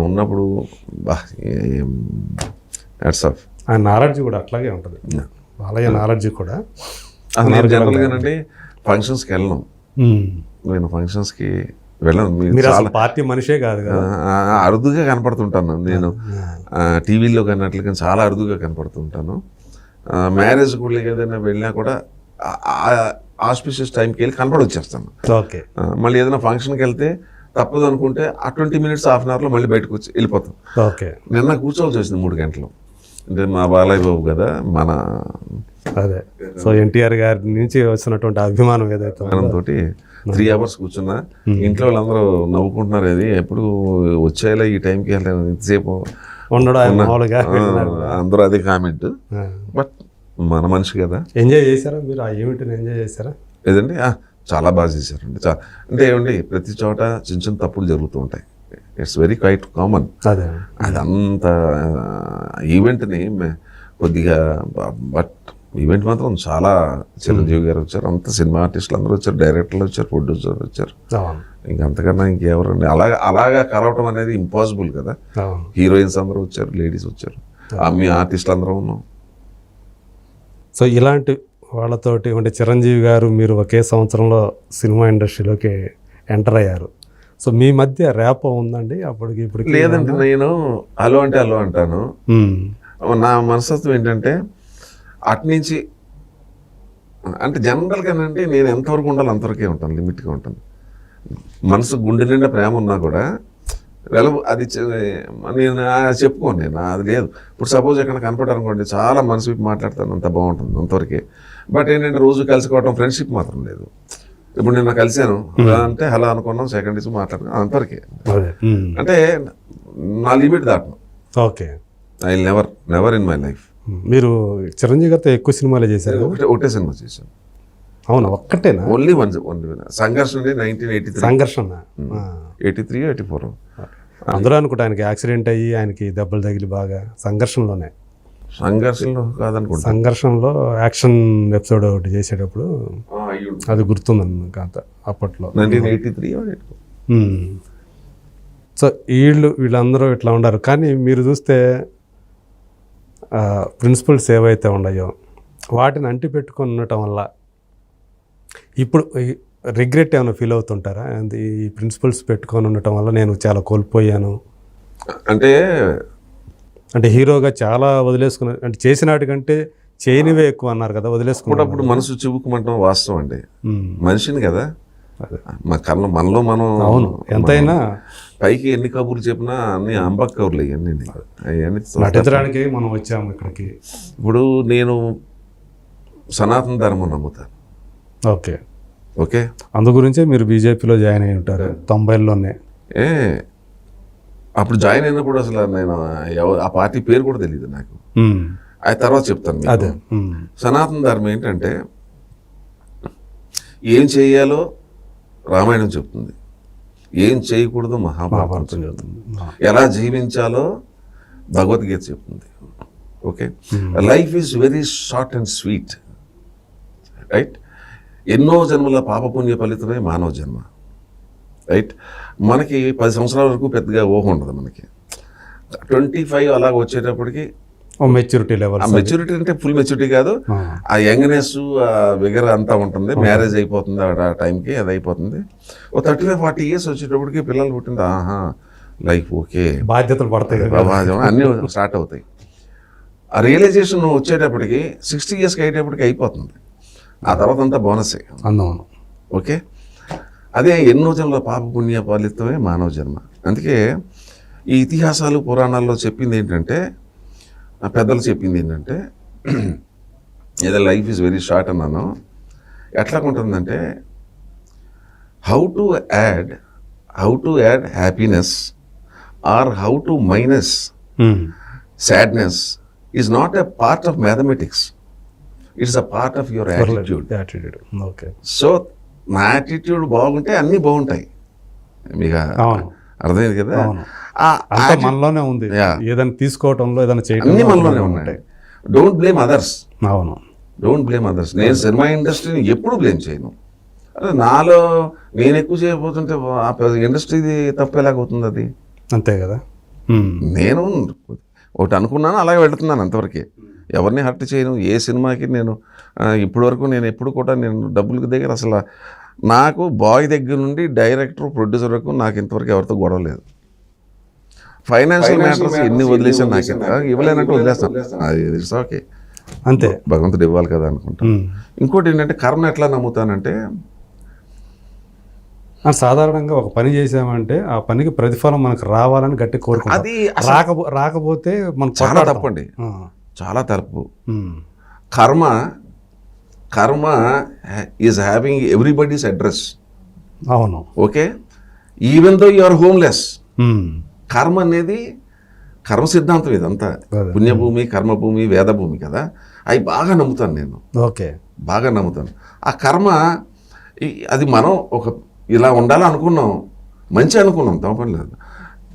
ఉన్నప్పుడు హ్యాట్స్ ఆఫ్. ఆ నాలెడ్జ్ కూడా అట్లాగే ఉంటుంది, బాలయ్య నాలెడ్జ్ కూడా. నేను జనరల్గానండి ఫంక్షన్స్కి వెళ్ళను, నేను ఫంక్షన్స్కి వెళ్ళను. చాలా పార్టీ మనిషే కాదు కదా, అరుదుగా కనపడుతుంటాను నేను టీవీల్లో కన్నట్లు, కానీ చాలా అరుదుగా కనపడుతుంటాను. మ్యారేజ్ కూడా ఏదైనా వెళ్ళినా కూడా ఆస్పిషియస్ టైంకి వెళ్ళి కనపడి వచ్చేస్తాను. ఓకే, మళ్ళీ ఏదైనా ఫంక్షన్కి వెళ్తే తప్పదు అనుకుంటే ఆ 20 minutes హాఫ్ అన్ అవర్లో మళ్ళీ బయటకు వచ్చి వెళ్ళిపోతాం. ఓకే, నిన్న కూర్చోవాల్సి వచ్చింది 3 గంటలు. అంటే మా బాలయ్య బాబు కదా మన, అదే సో ఎన్టీఆర్ గారి నుంచి వచ్చినటువంటి అభిమానం ఏదైతే తోటి 3 hours కూర్చున్నా. ఇంట్లో వాళ్ళందరూ నవ్వుకుంటున్నారు, అది ఎప్పుడు వచ్చేలా ఈ టైంకి వెళ్ళాను ఇంతసేపు అందరూ అదే కామెంట్. బట్ మన మనిషి కదా. ఎంజాయ్ చేశారా మీరు ఆ ఈవెంట్ని? ఎంజాయ్ చేశారా? లేదండి, చాలా బాగా చేశారండి. అంటే ఏమండి ప్రతి చోట చిన్న చిన్న తప్పులు జరుగుతూ ఉంటాయి, ఇట్స్ వెరీ క్వైట్ కామన్. అదంత ఈవెంట్ని కొద్దిగా, బట్ ఈవెంట్ మాత్రం చాలా, చిరంజీవి గారు వచ్చారు, అంత సినిమా ఆర్టిస్టులు అందరూ వచ్చారు, డైరెక్టర్లు వచ్చారు, ప్రొడ్యూసర్లు వచ్చారు, ఇంకంతకన్నా ఇంకెవరండి. అలాగా కలవటం అనేది ఇంపాసిబుల్ కదా. హీరోయిన్స్ అందరూ వచ్చారు, లేడీస్ వచ్చారు, మీ ఆర్టిస్టులు అందరూ ఉన్నాం. సో ఇలాంటి వాళ్ళతోటి అంటే చిరంజీవి గారు మీరు ఒకే సంవత్సరంలో సినిమా ఇండస్ట్రీలోకి ఎంటర్ అయ్యారు. సో మీ మధ్య ర్యాప్ ఉందండి అప్పటికి ఇప్పుడు? లేదండి, నేను హలో అంటే హలో అంటాను. నా మనస్తత్వం ఏంటంటే అట్నుంచి అంటే జనరల్గానంటే నేను ఎంతవరకు ఉండాలి అంతవరకే ఉంటాను, లిమిట్గా ఉంటాను. మనసు గుండె నిండా ప్రేమ ఉన్నా కూడా అది నేను చెప్పుకోను, నేను అది లేదు. ఇప్పుడు సపోజ్ ఎక్కడ కనపడాలనుకోండి చాలా మనసు విప్పి మాట్లాడతాను, అంత బాగుంటుంది అంతవరకే. బట్ ఏంటంటే రోజు కలుసుకోవటం ఫ్రెండ్షిప్ మాత్రం లేదు. ఇప్పుడు నిన్న కలిశాను హలో అంటే హలో అనుకున్నాం, సెకండ్ ఇచ్చి మాట్లాడుకున్నాం అంతవరకే. అదే అంటే నా లిమిట్ దాటను. Okay. I never in my life. మీరు చిరంజీవి గారితో ఎక్కువ సినిమాలే చేశారు కదా? ఒకటే సినిమా చేశాను. అవునా? ఒక్కటేనా? ఓన్లీ వన్ సంఘర్షణ 1983, సంఘర్షణ 83, 84. అందులో అనుకుంటా ఆయనకి యాక్సిడెంట్ అయ్యి ఆయనకి దెబ్బలు తగిలి బాగా సంఘర్షణలోనే. సంఘర్షణలో కాదనుకుంటా, సంఘర్షణలో యాక్షన్ ఎపిసోడ్ ఒకటి చేసేటప్పుడు అది గుర్తుంది నాకు అంత అప్పట్లో. 1983. సో వీళ్ళందరూ ఇట్లా ఉన్నారు. కానీ మీరు చూస్తే ప్రిన్సిపల్స్ ఏవైతే ఉన్నాయో వాటిని అంటి పెట్టుకొని ఉండటం వల్ల ఇప్పుడు రిగ్రెట్ ఏమైనా ఫీల్ అవుతుంటారా? ఈ ప్రిన్సిపల్స్ పెట్టుకొని ఉండటం వల్ల నేను చాలా కోల్పోయాను అంటే హీరోగా చాలా వదిలేసుకున్నారు అంటే చేసిన వాటికంటే చేయనివే ఎక్కువ అన్నారు కదా, వదిలేసుకున్నప్పుడు అప్పుడు మనసు చివుకుమంటాం వాస్తవం అండి. మనిషిని కదా, మనలో మనం. అవును, ఎంతైనా పైకి ఎన్ని కబుర్లు చెప్పినా అన్ని అంబక్ కబుర్లు ఇవన్నీ నటించడానికి మనం వచ్చాము ఇక్కడికి. ఇప్పుడు నేను సనాతన ధర్మం నమ్ముతాను. ఓకే ఓకే, అందు గురించే మీరు బీజేపీలో జాయిన్ అయి ఉంటారు 90లోనే. అప్పుడు జాయిన్ అయినప్పుడు అసలు నేను ఆ పార్టీ పేరు కూడా తెలియదు నాకు. ఆ తర్వాత చెప్తాను. అదే సనాతన ధర్మం ఏంటంటే ఏం చేయాలో రామాయణం చెప్తుంది, ఏం చేయకూడదు మహాభారతం చెప్తుంది, ఎలా జీవించాలో భగవద్గీత చెప్తుంది. Okay, life is very short and sweet, right? ఎన్నో జన్మల పాపపుణ్య ఫలితమే మానవ జన్మ, రైట్? మనకి 10 సంవత్సరాల వరకు పెద్దగా ఊహ ఉండదు. మనకి 25 అలాగ వచ్చేటప్పటికి మెచ్యూరిటీ లెవెల్, మెచ్యూరిటీ అంటే ఫుల్ మెచ్యూరిటీ కాదు, ఆ యంగ్నెస్ ఆ విగర్ అంతా ఉంటుంది. మ్యారేజ్ అయిపోతుంది ఆ టైంకి, అది అయిపోతుంది. ఓ 35-40 ఇయర్స్ వచ్చేటప్పటికి పిల్లలు పుట్టింది, ఆహా లైఫ్ ఓకే, బాధ్యతలు పడతాయి, అన్నీ స్టార్ట్ అవుతాయి. ఆ రియలైజేషన్ వచ్చేటప్పటికి 60 ఇయర్స్కి అయ్యేటప్పటికి అయిపోతుంది. ఆ తర్వాత అంతా బోనసే. అవును. ఓకే, అదే ఎన్నో జన్మల పాపపుణ్య ఫలితమే మానవ జన్మ. అందుకే ఈ ఇతిహాసాలు పురాణాల్లో చెప్పింది ఏంటంటే, పెద్దలు చెప్పింది ఏంటంటే, ఏదో లైఫ్ ఈజ్ వెరీ షార్ట్ అన్నాను. ఎట్లా ఉంటుందంటే how to add happiness are how to minus sadness is not a part of mathematics, it's a part of your attitude. Okay, so నా యాటిట్యూడ్ బాగుంటే అన్నీ బాగుంటాయి. మీకు అర్థమైంది కదా, మనలోనే ఉంది. ఏదైనా తీసుకోవటంలో ఏదైనా చేయడం అన్నీ మనలోనే ఉన్నాయి. Don't blame others. అవును, డోంట్ బ్లేమ్ అదర్స్. నేను సినిమా ఇండస్ట్రీని ఎప్పుడు బ్లేమ్ చేయను. అదే నాలో నేను ఎక్కువ చేయబోతుంటే ఇండస్ట్రీది తప్పేలాగవుతుంది. అది అంతే కదా. నేను ఒకటి అనుకున్నాను, అలాగే వెళుతున్నాను అంతవరకే. ఎవరిని హర్ట్ చేయను. ఏ సినిమాకి నేను ఇప్పటి వరకు నేను ఎప్పుడు కూడా నేను డబ్బులకి దగ్గర అసలు నాకు బాయ్ దగ్గర నుండి డైరెక్టర్ ప్రొడ్యూసర్ వరకు నాకు ఇంతవరకు ఎవరితో గొడవ లేదు. ఫైనాన్షియల్ మ్యాటర్స్ ఎన్ని వదిలేసాను, నాకు ఇవ్వలేనంటే వదిలేస్తాను, అది ఇట్స్ ఓకే, అంతే, భగవంతుడు ఇవ్వాలి కదా అనుకుంటాను. ఇంకోటి ఏంటంటే కర్మ ఎట్లా నమ్ముతానంటే, సాధారణంగా ఒక పని చేసామంటే ఆ పనికి ప్రతిఫలం మనకు రావాలని గట్టి కోరుకుంటాం. అది రాకపోతే మనకు చాలా తప్పండి, చాలా తప్పు. Karma is having everybody's address. అవును. Okay, even though you are homeless. కర్మ అనేది కర్మ సిద్ధాంతం ఇదంతా. పుణ్యభూమి, కర్మభూమి, వేదభూమి కదా, అవి బాగా నమ్ముతాను నేను. ఓకే, బాగా నమ్ముతాను. ఆ కర్మ అది మనం ఒక ఇలా ఉండాలని అనుకున్నాం, మంచి అనుకున్నాం, తప్పని లేదు.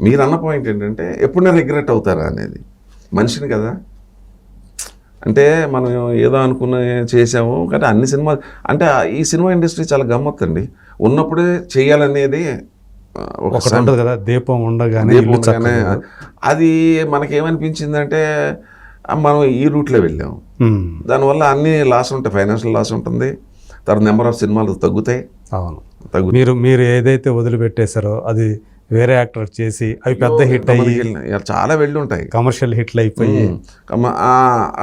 మీరు అన్న పాయింట్ ఏంటంటే ఎప్పుడైనా రిగ్రెట్ అవుతారా అనేది, మనిషిని కదా. అంటే మనం ఏదో అనుకున్న చేసాము, కానీ అన్ని సినిమా అంటే ఈ సినిమా ఇండస్ట్రీ చాలా గమ్మత్తండి. ఉన్నప్పుడే చేయాలనేది ఒకటి ఉంటుంది కదా, దీపం ఉండగానే అది మనకేమనిపించిందంటే మనం ఈ రూట్లో వెళ్ళాము, దానివల్ల అన్ని లాస్ ఉంటాయి, ఫైనాన్షియల్ లాస్ ఉంటుంది, తర్వాత నెంబర్ ఆఫ్ సినిమాలు తగ్గుతాయి. అవును, మీరు ఏదైతే వదిలిపెట్టేశారో అది వేరే యాక్టర్ చేసి అవి పెద్ద హిట్ అయ్యి చాలా వెళ్ళి ఉంటాయి, కమర్షియల్ హిట్లు అయిపోయి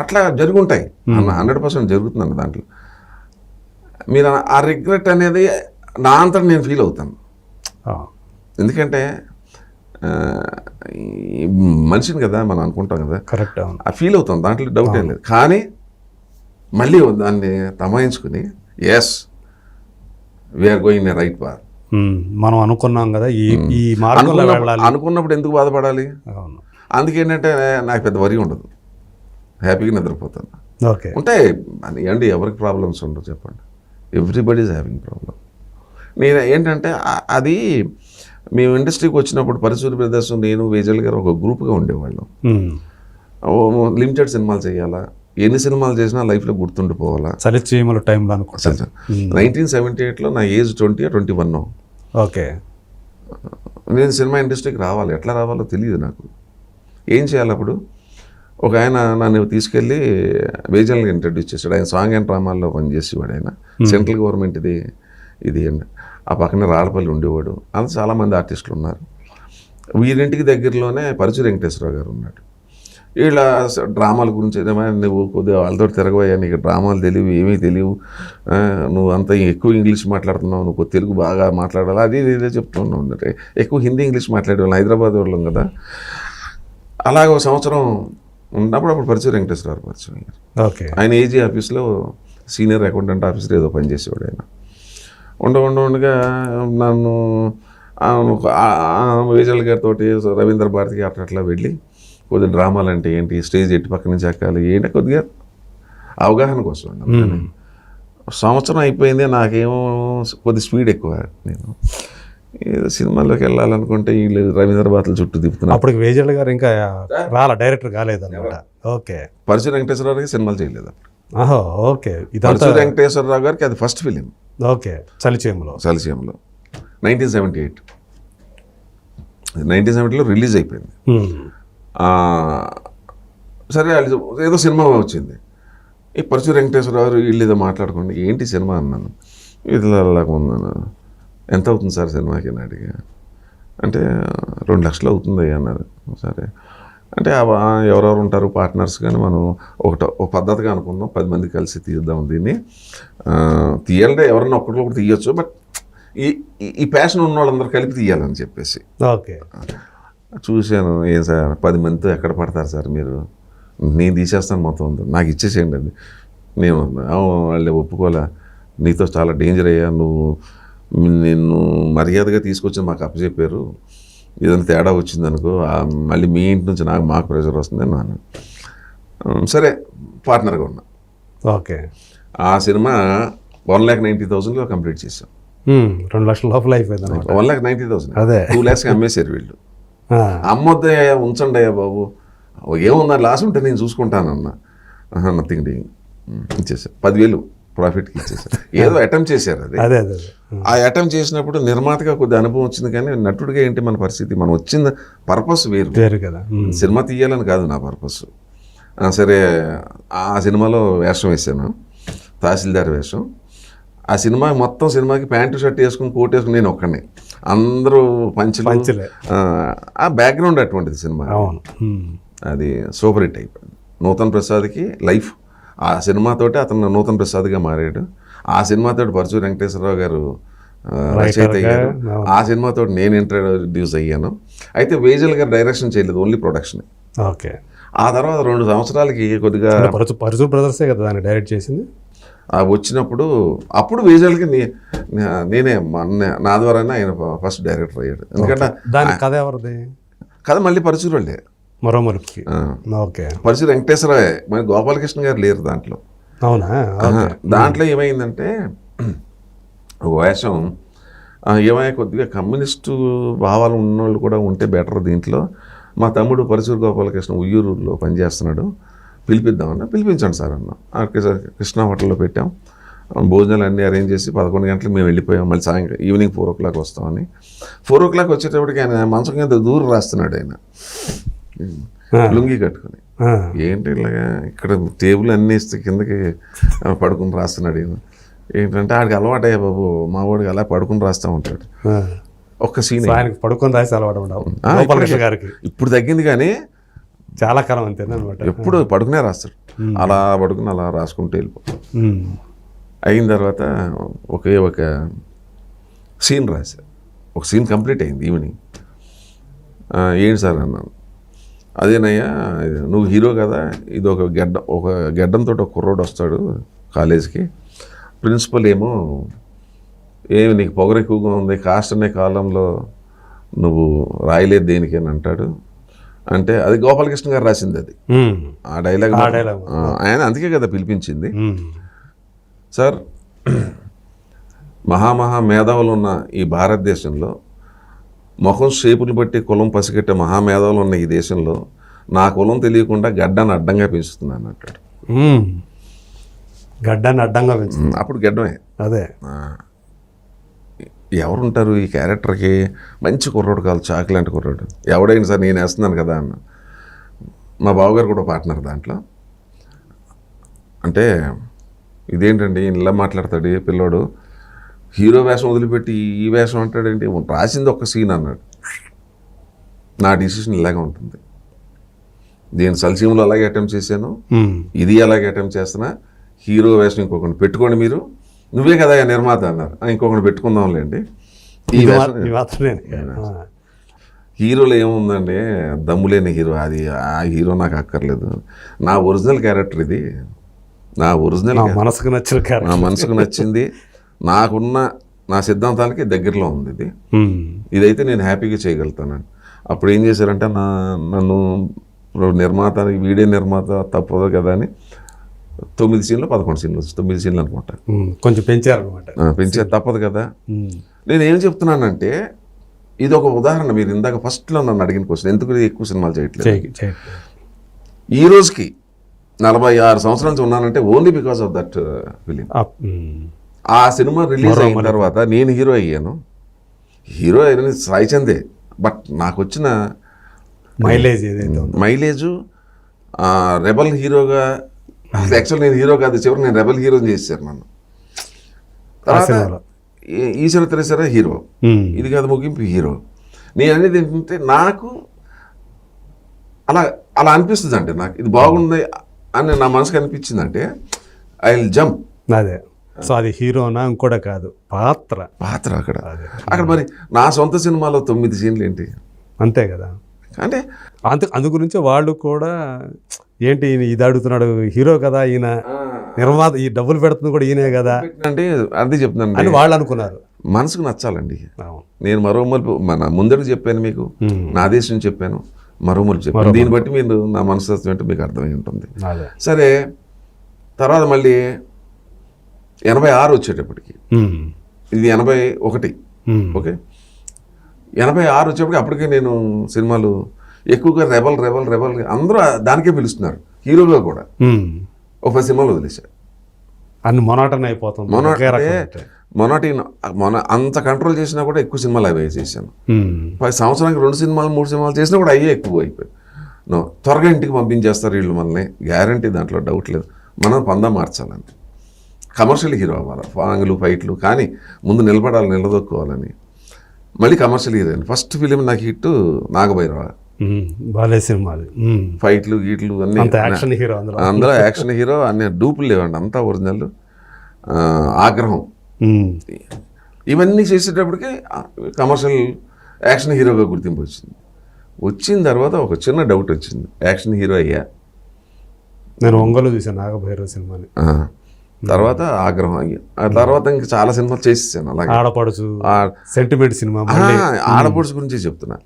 అట్లా జరుగుంటాయి. 100% జరుగుతుందండి దాంట్లో. మీరు ఆ రిగ్రెట్ అనేది నా అంతా నేను ఫీల్ అవుతాను. ఎందుకంటే మనిషిని కదా మనం అనుకుంటాం కదా, కరెక్ట్, ఆ ఫీల్ అవుతాం, దాంట్లో డౌట్ ఏం లేదు. కానీ మళ్ళీ దాన్ని తమాయించుకుని ఎస్ వీఆర్ గోయింగ్ ఏ రైట్ పాత్. మనం అనుకున్నాం కదా ఈ మార్గంలో వెళ్ళాలి. అనుకున్నప్పుడు ఎందుకు బాధపడాలి? అవును. అందుకేంటంటే నాకు పెద్ద వరి ఉండదు, హ్యాపీగా నిద్రపోతాను. ఓకే. ఉంటాయి అండి, ఎవరికి ప్రాబ్లమ్స్ ఉండవు చెప్పండి, ఎవ్రీబడి ఈజ్ హ్యావింగ్ ప్రాబ్లమ్. నేను ఏంటంటే అది మేము ఇండస్ట్రీకి వచ్చినప్పుడు పరశురి బ్రదర్స్, నేను, వేజల్ గారు ఒక గ్రూప్గా ఉండేవాళ్ళం. లిమిటెడ్ సినిమాలు చేయాలా, ఎన్ని సినిమాలు చేసినా లైఫ్లో గుర్తుండిపోవాలా. చలిచీమల టైంలో అనుకుంటాను 1978లో నా ఏజ్ 21. ఓకే. నేను సినిమా ఇండస్ట్రీకి రావాలి, ఎట్లా రావాలో తెలియదు నాకు. ఏం చేయాలి అప్పుడు? ఒక ఆయన నన్ను తీసుకెళ్ళి వేజల్గా ఇంట్రడ్యూస్ చేశాడు. ఆయన సాంగ్ అండ్ డ్రామాల్లో పనిచేసేవాడు. ఆయన సెంట్రల్ గవర్నమెంట్ ఇది అండి. ఆ పక్కన రాళ్ళపల్లి ఉండేవాడు. అంత చాలామంది ఆర్టిస్టులు ఉన్నారు. వీరింటికి దగ్గరలోనే పరచూరి వెంకటేశ్వరరావు గారు ఉన్నాడు. వీళ్ళ డ్రామాల గురించి ఏదేమో, నువ్వు కొద్దిగా వాళ్ళతో తిరగబోయా, నీకు డ్రామాలు తెలియవు, ఏమీ తెలియవు, నువ్వు అంత ఎక్కువ ఇంగ్లీష్ మాట్లాడుతున్నావు, నువ్వు తెలుగు బాగా మాట్లాడాలి, అది ఇదే చెప్తున్నావు. అంటే ఎక్కువ హిందీ ఇంగ్లీష్ మాట్లాడేవాళ్ళం, హైదరాబాద్ వాళ్ళం కదా. అలాగే ఒక సంవత్సరం ఉన్నప్పుడు అప్పుడు పరచూరి వెంకటేశ్వరరావు పరిచయం అయ్యారు. ఓకే. ఆయన ఏజీ ఆఫీస్లో సీనియర్ అకౌంటెంట్ ఆఫీసర్ ఏదో పనిచేసేవాడు. ఆయన ఉండగా నన్ను వేజల్ గారితో రవీంద్ర భారతికి అట్లా వెళ్ళి కొద్దిగా డ్రామాలు అంటే ఏంటి, స్టేజ్ ఎట్టి పక్క నుంచి ఎక్కాలి ఏంటి, కొద్దిగా అవగాహన కోసం. సంవత్సరం అయిపోయింది, నాకేమో కొద్ది స్పీడ్ ఎక్కువ. నేను ఏదో సినిమాలోకి వెళ్ళాలనుకుంటే వీళ్ళు రవీంద్ర భారతుల చుట్టూ తిప్పుతున్నారు. అప్పుడు వేజల్ గారు ఇంకా డైరెక్టర్ కాలేదన్నమాట. ఓకే. పరచూరి వెంకటేశ్వరరావు గారికి సినిమాలు చేయలేదు. ఓకే. పరచూరి వెంకటేశ్వరరావు గారికి అది ఫస్ట్ ఫిలిం. ఓకే. చలిచీమలో 1978. 1970లో రిలీజ్ అయిపోయింది. సరే ఏదో సినిమా వచ్చింది. ఈ పరచూరి వెంకటేశ్వరరావు వీళ్ళు ఏదో మాట్లాడుకోండి, ఏంటి సినిమా అన్నాను. ఇట్లా ఉన్నాను. ఎంత అవుతుంది సార్ సినిమాకి అని అడిగా. అంటే 2 లక్షలు అవుతుంది అన్నారు. సరే అంటే ఎవరెవరు ఉంటారు పార్ట్నర్స్, కానీ మనం ఒక పద్ధతిగా అనుకుందాం, 10 మంది కలిసి తీద్దాం దీన్ని. తీయాలంటే ఎవరన్నా ఒక్కటి తీయొచ్చు, బట్ ఈ ప్యాషన్ ఉన్న వాళ్ళందరూ కలిపి తీయాలని చెప్పేసి. ఓకే. చూశాను. ఏం సార్ 10 మందితో ఎక్కడ పడతారు సార్ మీరు, నేను తీసేస్తాను మొత్తం అంతా, నాకు ఇచ్చేసేయండి అది. నేను వాళ్ళు ఒప్పుకోలే, నీతో చాలా డేంజర్ అయ్యా, నిన్ను మర్యాదగా తీసుకొచ్చి మాకు అప్పచెప్పారు, ఏదైనా తేడా వచ్చిందనుకో మళ్ళీ మీ ఇంటి నుంచి మాకు ప్రెషర్ వస్తుంది నాన్న. సరే పార్ట్నర్గా ఉన్నా. ఓకే. ఆ సినిమా 1,90,000లో కంప్లీట్ చేసాం. 2 లక్షల లోపల అయిపోయింది. 1,90,000. అదే 2 lakhs అమ్మేశారు వీళ్ళు. అమ్మొద్దే ఉంచండి అయ్యా బాబు, ఏమున్నా లాస్ ఉంటే నేను చూసుకుంటానన్నా. నథింగ్ డూయింగ్ ఇచ్చేసారు. 10,000 ప్రాఫిట్కి ఇచ్చేసారు. ఏదో అటెంప్ట్ చేశారు. అది ఆ అటెంప్ట్ చేసినప్పుడు నిర్మాతగా కొద్ది అనుభవం వచ్చింది, కానీ నటుడిగా ఏంటి మన పరిస్థితి, మనం వచ్చిన పర్పస్ వేరు కదా. సినిమా తీయాలని కాదు నా పర్పస్. సరే ఆ సినిమాలో వేషం వేసాను, తహసీల్దార్ వేషం. ఆ సినిమా మొత్తం సినిమాకి ప్యాంటు షర్ట్ వేసుకుని కోట్ వేసుకుని నేను ఒక్కడిని, అందరూ పంచులే. ఆ బ్యాక్గ్రౌండ్ అటువంటిది సినిమా. అది సూపర్ హిట్ అయిపోయింది. నూతన్ ప్రసాద్కి లైఫ్ ఆ సినిమాతోటి అతను నూతన్ ప్రసాద్గా మారాడు. ఆ సినిమాతోటి పరచూరి వెంకటేశ్వరరావు గారు రచయిత అయ్యారు. ఆ సినిమాతో నేను ఇంట్రడ్యూస్ అయ్యాను. అయితే వేజల్ గారు డైరెక్షన్ చేయలేదు, ఓన్లీ ప్రొడక్షన్. ఓకే. ఆ తర్వాత 2 సంవత్సరాలకి కొద్దిగా పరచూరి బ్రదర్సే కదా దాన్ని డైరెక్ట్ చేసింది. వచ్చినప్పుడు అప్పుడు వేజల్కి నేనే నా ద్వారానే ఆయన ఫస్ట్ డైరెక్టర్ అయ్యాడు. ఎందుకంటే దాని కథ ఎవరిది? కథ మళ్ళీ పరచూరి వాళ్ళే, మరో మరుపుకి. ఓకే. పరచూరి వెంకటేశ్వరరావు, మరి గోపాలకృష్ణ గారు లేరు దాంట్లో. అవునా? దాంట్లో ఏమైందంటే ఒక వేషం ఏమయ్యా, కొద్దిగా కమ్యూనిస్టు భావాలు ఉన్నోళ్ళు కూడా ఉంటే బెటర్ దీంట్లో. మా తమ్ముడు పరచూరి గోపాలకృష్ణ ఉయ్యూరులో పనిచేస్తున్నాడు, పిలిపిద్దామన్నా. పిలిపించండి సార్ అన్న. కృష్ణ హోటల్లో పెట్టాం. భోజనాలు అన్నీ అరేంజ్ చేసి 11 గంటలకు మేము వెళ్ళిపోయాం. మళ్ళీ సాయంత్రం ఈవినింగ్ 4 o'clock వస్తామని. 4 o'clock వచ్చేటప్పటికి ఆయన మంచం కింద దూరం రాస్తున్నాడు. ఆయన లుంగి కట్టుకుని, ఏంటి ఇలాగా ఇక్కడ టేబుల్ అన్నీ ఇస్తే కిందకి పడుకుని రాస్తున్నాడు. ఈయన ఏంటంటే ఆడికి అలవాటయ్యా బాబు, మా వాడికి అలా పడుకుని రాస్తూ ఉంటాడు. ఒక్క సీన్ పడుకుని రాసి అలవాటు. ఇప్పుడు తగ్గింది, కానీ చాలా కాలం అంతేనమాట. ఎప్పుడు పడుకునే రాస్తాడు. అలా పడుకుని అలా రాసుకుంటూ వెళ్ళిపోతాడు. అయిన తర్వాత ఒక సీన్ రాశారు. ఒక సీన్ కంప్లీట్ అయింది ఈవినింగ్. ఏంటి సార్ అన్నాను. అదేనయ్యా, నువ్వు హీరో కదా, ఇది ఒక గెడ్డంతో ఒక కుర్రోడు వస్తాడు కాలేజీకి, ప్రిన్సిపల్ ఏమో ఏమి నీకు పొగరు ఎక్కువగా ఉంది, కాస్ట్ అనే కాలంలో నువ్వు రాయలేదు దేనికి అని అంటాడు. అంటే అది గోపాలకృష్ణ గారు రాసింది అది, ఆ డైలాగ్. ఆయన అందుకే కదా పిలిపించింది. సార్, మహామహా మేధావులు ఉన్న ఈ భారతదేశంలో, ముఖం షేపులు బట్టి కులం పసిగట్టే మహామేధావులు ఉన్న ఈ దేశంలో నా కులం తెలియకుండా గడ్డాన్ని అడ్డంగా పెంచుతున్నాను అంటాడు. గడ్డాన్ని అడ్డంగా పెంచుతుంది. అప్పుడు గడ్డమే. అదే ఎవరుంటారు ఈ క్యారెక్టర్కి? మంచి కుర్రోడు కాదు, చాకులాంటి కుర్రోడు. ఎవడైనా సార్ నేను వేస్తున్నాను కదా అన్న. మా బావగారు కూడా పార్ట్నర్ దాంట్లో. అంటే ఇదేంటండి ఇలా మాట్లాడతాడు ఈ పిల్లోడు, హీరో వేషం వదిలిపెట్టి ఈ వేషం అంటాడేంటి, రాసింది ఒక సీన్ అన్నాడు. నా డిసిషన్ ఇలాగే ఉంటుంది. నేను సల్సీములో అలాగే అటెంప్ట్ చేశాను, ఇది అలాగే అటెంప్ట్ చేస్తున్నా. హీరో వేషం ఇంకొకటి పెట్టుకోండి మీరు, నువ్వే కదా నిర్మాత అన్నారు. ఇంకొకటి పెట్టుకుందాంలేండి. ఈ వేషం హీరోలో ఏముందండి, దమ్ములేని హీరో. అది ఆ హీరో నాకు అక్కర్లేదు. నా ఒరిజినల్ క్యారెక్టర్ ఇది, నా ఒరిజినల్ మనసుకు నచ్చిన క్యారెక్టర్, నా మనసుకు నచ్చింది, నాకున్న నా సిద్ధాంతాలకి దగ్గరలో ఉంది ఇది. ఇదైతే నేను హ్యాపీగా చేయగలుగుతానండి. అప్పుడు ఏం చేశారంటే నన్ను నిర్మాత, వీడియో నిర్మాత తప్పదు కదా అని 9 సీన్లు 11 సీన్లు 9 సీన్లు అనుకుంటా కొంచెం పెంచారనమాట. పెంచారు, తప్పదు కదా. నేను ఏం చెప్తున్నానంటే ఇది ఒక ఉదాహరణ. మీరు ఇందాక ఫస్ట్లో నన్ను అడిగిన క్వశ్చన్, ఎందుకు ఎక్కువ సినిమాలు చేయట్లేదు. ఈ రోజుకి 46 సంవత్సరాల నుంచి ఉన్నానంటే only because of that film. ఆ సినిమా రిలీజ్ అయిన తర్వాత నేను హీరో అయ్యాను. హీరో అయిన సాయి చందే, బట్ నాకు వచ్చిన మైలేజు రెబల్ హీరోగా, యాక్చువల్ నేను హీరో కాదు, చివరి నేను రెబల్ హీరోని చేశారు నన్ను. తర్వాత ఈశ్వర తెరేసర హీరో, ఇది కాదు ముగింపు హీరో. నేను అనేది ఏంటంటే నాకు అలా అలా అనిపిస్తుంది. అంటే నాకు ఇది బాగుంది అని నా మనసుకు అనిపించింది అంటే ఐ విల్ జంప్. అదే, సో అది హీరోనా ఇంకోటి కాదు, పాత్ర అక్కడ మరి నా సొంత సినిమాలో 9 సీన్లు ఏంటి, అంతే కదా. అంటే అందు గురించి వాళ్ళు కూడా ఏంటి ఇది అడుగుతున్నాడు, హీరో కదా ఈయన, నిర్మాత ఈ డబ్బులు పెడుతుంది కూడా ఈయనే కదా అంటే అదే చెప్తున్నాను అని వాళ్ళు అనుకున్నారు. మనసుకు నచ్చాలండి. నేను మరో మలుపు మన ముందరకు చెప్పాను మీకు, నా దేశం చెప్పాను, మరో మలుపు చెప్పాను. దీన్ని బట్టి మీరు నా మనస్తత్వం ఏంటో మీకు అర్థమై ఉంటుంది. సరే, తర్వాత మళ్ళీ 86 వచ్చేటప్పటికి, ఇది 81, ఓకే, 86 వచ్చేప్పటికి అప్పటికే నేను సినిమాలు ఎక్కువగా రెబల్ అందరూ దానికే పిలుస్తున్నారు, హీరోగా కూడా. ఒక 10 సినిమాలు వదిలేశారు. అన్ని మొనాటన్ అయిపోతుంది. అంత కంట్రోల్ చేసినా కూడా ఎక్కువ సినిమాలు అవే చేశాను. 10 సంవత్సరానికి 2 సినిమాలు 3 సినిమాలు చేసినా కూడా అయ్యే ఎక్కువ అయిపోయాయి. త్వరగా ఇంటికి పంపించేస్తారు వీళ్ళు మనల్ని, గ్యారంటీ, దాంట్లో డౌట్ లేదు. మనం పందా మార్చాలని, కమర్షియల్ హీరో అవ్వాలి, ఫాంగులు ఫైట్లు, కానీ ముందు నిలబడాలి, నిలదొక్కోవాలని. మళ్ళీ కమర్షియల్ హీరో. ఫస్ట్ ఫిలిం నాకు హిట్ నాగభైరవ, బాలే సినిమాలు, ఫైట్లు గీట్లు అన్ని అందులో యాక్షన్ హీరో, అన్ని డూపులు లేవండి, అంతా ఒరిజినల్. ఆగ్రహం, ఇవన్నీ చేసేటప్పటికి కమర్షియల్ యాక్షన్ హీరోగా గుర్తింపు వచ్చింది. వచ్చిన తర్వాత ఒక చిన్న డౌట్ వచ్చింది, యాక్షన్ హీరో అయ్యా. నేను ఒంగోలు చూసాను నాగభైరవ సినిమాని, తర్వాత ఆగ్రహం అయ్యా. ఆ తర్వాత ఇంకా చాలా సినిమాలు చేసేసాను. అలాగే ఆడపడుచు, సెంటిమెంట్ సినిమా, ఆడపడుచు గురించి చెప్తున్నా.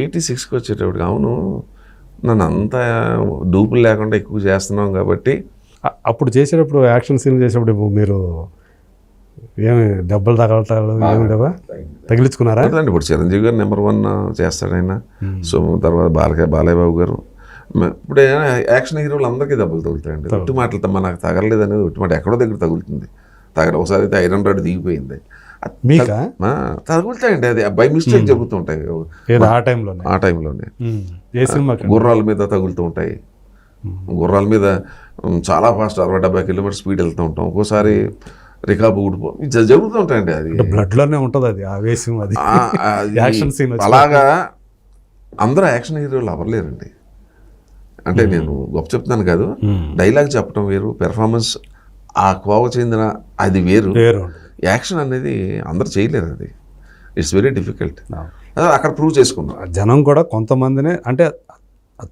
86కి వచ్చేటప్పటికి, అవును నన్ను అంతా డూపులు లేకుండా ఎక్కువ చేస్తున్నాం కాబట్టి. అప్పుడు చేసేటప్పుడు యాక్షన్ సీన్ చేసేటప్పుడు మీరు ఏమి దెబ్బలు తగలటాలు ఏమి కదా తగిలించుకున్నారా? ఇప్పుడు చిరంజీవి గారు నెంబర్ 1 చేస్తాడు ఆయన. సో తర్వాత బాలయ్య బాబు గారు. ఇప్పుడు యాక్షన్ హీరోలు అందరికీ దెబ్బలు తగులుతాయండి. ఒట్టి మాటలు మనకు తగలలేదు అనేది ఒట్టి మాట ఎక్కడో దగ్గర తగులుతుంది. ఒకసారి అయితే ఐరన్ రాడ్ దిగిపోయింది, తగులుతాయండి. అది బై మిస్టేక్ జరుగుతుంటాయి ఆ టైంలోనే. గుర్రాల మీద తగులుతూ ఉంటాయి. గుర్రాల మీద చాలా ఫాస్ట్ 60-70 కిలోమీటర్ స్పీడ్ వెళ్తూ ఉంటాం. ఒక్కోసారి రికాబు ఊడిపో జరుగుతూ ఉంటాయండి. అది బ్లడ్లోనే ఉంటుంది, అది ఆవేశం, అది యాక్షన్ సీన్. అలాగా అందరూ యాక్షన్ హీరోలు అవ్వలేరండి. అంటే నేను గొప్ప చెప్తున్నాను కాదు, డైలాగ్ చెప్పడం వేరు, పెర్ఫార్మెన్స్ ఆ కోవ చెందిన అది వేరు. యాక్షన్ అనేది అందరు చేయలేరు, అది ఇట్స్ వెరీ డిఫికల్ట్. అక్కడ ప్రూవ్ చేసుకున్నాం. జనం కూడా కొంతమందినే, అంటే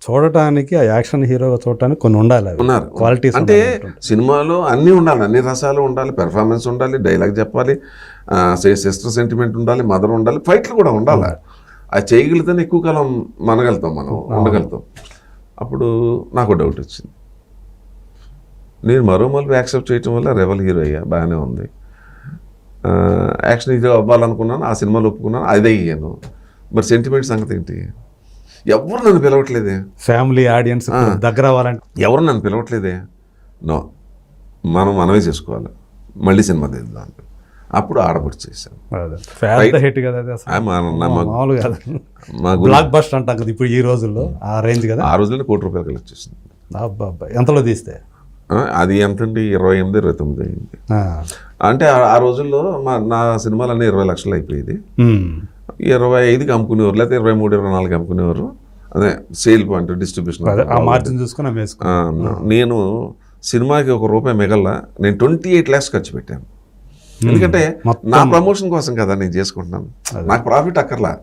చూడటానికి ఆ యాక్షన్ హీరోగా చూడటానికి కొన్ని ఉండాలి, ఉన్నారు క్వాలిటీస్. అంటే సినిమాలో అన్నీ ఉండాలి, అన్ని రసాలు ఉండాలి, పెర్ఫార్మెన్స్ ఉండాలి, డైలాగ్ చెప్పాలి, సిస్టర్ సెంటిమెంట్ ఉండాలి, మదర్ ఉండాలి, ఫైట్లు కూడా ఉండాలి. అది చేయగలిగితేనే ఎక్కువ కాలం మనగలుగుతాం, మనం ఉండగలుగుతాం. అప్పుడు నాకు డౌట్ వచ్చింది. నేను మరో మలుపు యాక్సెప్ట్ చేయటం వల్ల రెబల్ హీరో అయ్యా, బాగానే ఉంది. యాక్షన్ హీరో అవ్వాలనుకున్నాను, ఆ సినిమాలో ఒప్పుకున్నాను, అదే అయ్యాను. మరి సెంటిమెంట్ సంగతి ఏంటి? ఎవరు నన్ను పిలవట్లేదే, ఫ్యామిలీ ఆడియన్స్ దగ్గర అవ్వాలంటే ఎవరు నన్ను పిలవట్లేదే. నో, మనమే చేసుకోవాలి, మళ్ళీ సినిమా తీద్దాం. అప్పుడు ఆడపడి చేశాను. హిట్ కదా అది, అసలు మామూలు కాదు, బ్లాక్ బస్టర్ అంటాం కదా ఇప్పుడు ఈ రోజుల్లో, ఆ రేంజ్ కదా. ఆ రోజుల్లో ₹1,00,00,000 కలెక్ట్ చేసింది. అబ్బా, ఎంతలో తీస్తే? అది ఎంతండి, 28, 29 అయింది. అంటే ఆ రోజుల్లో నా సినిమాలన్నీ 20 లక్షలు అయిపోయేది. 25కి అమ్ముకునేవారు, లేకపోతే 23, 24 అమ్ముకునేవారు. అదే సేల్ పాయింట్, డిస్ట్రిబ్యూషన్, ఆ మార్జిన్ చూసుకుని నేను సినిమాకి ₹1 మిగల్లా, నేను 28 lakhs ఖర్చు పెట్టాను. ఎందుకంటే నా ప్రమోషన్ కోసం కదా నేను చేసుకుంటున్నాను. నాకు ప్రాఫిట్ అక్కర్లా,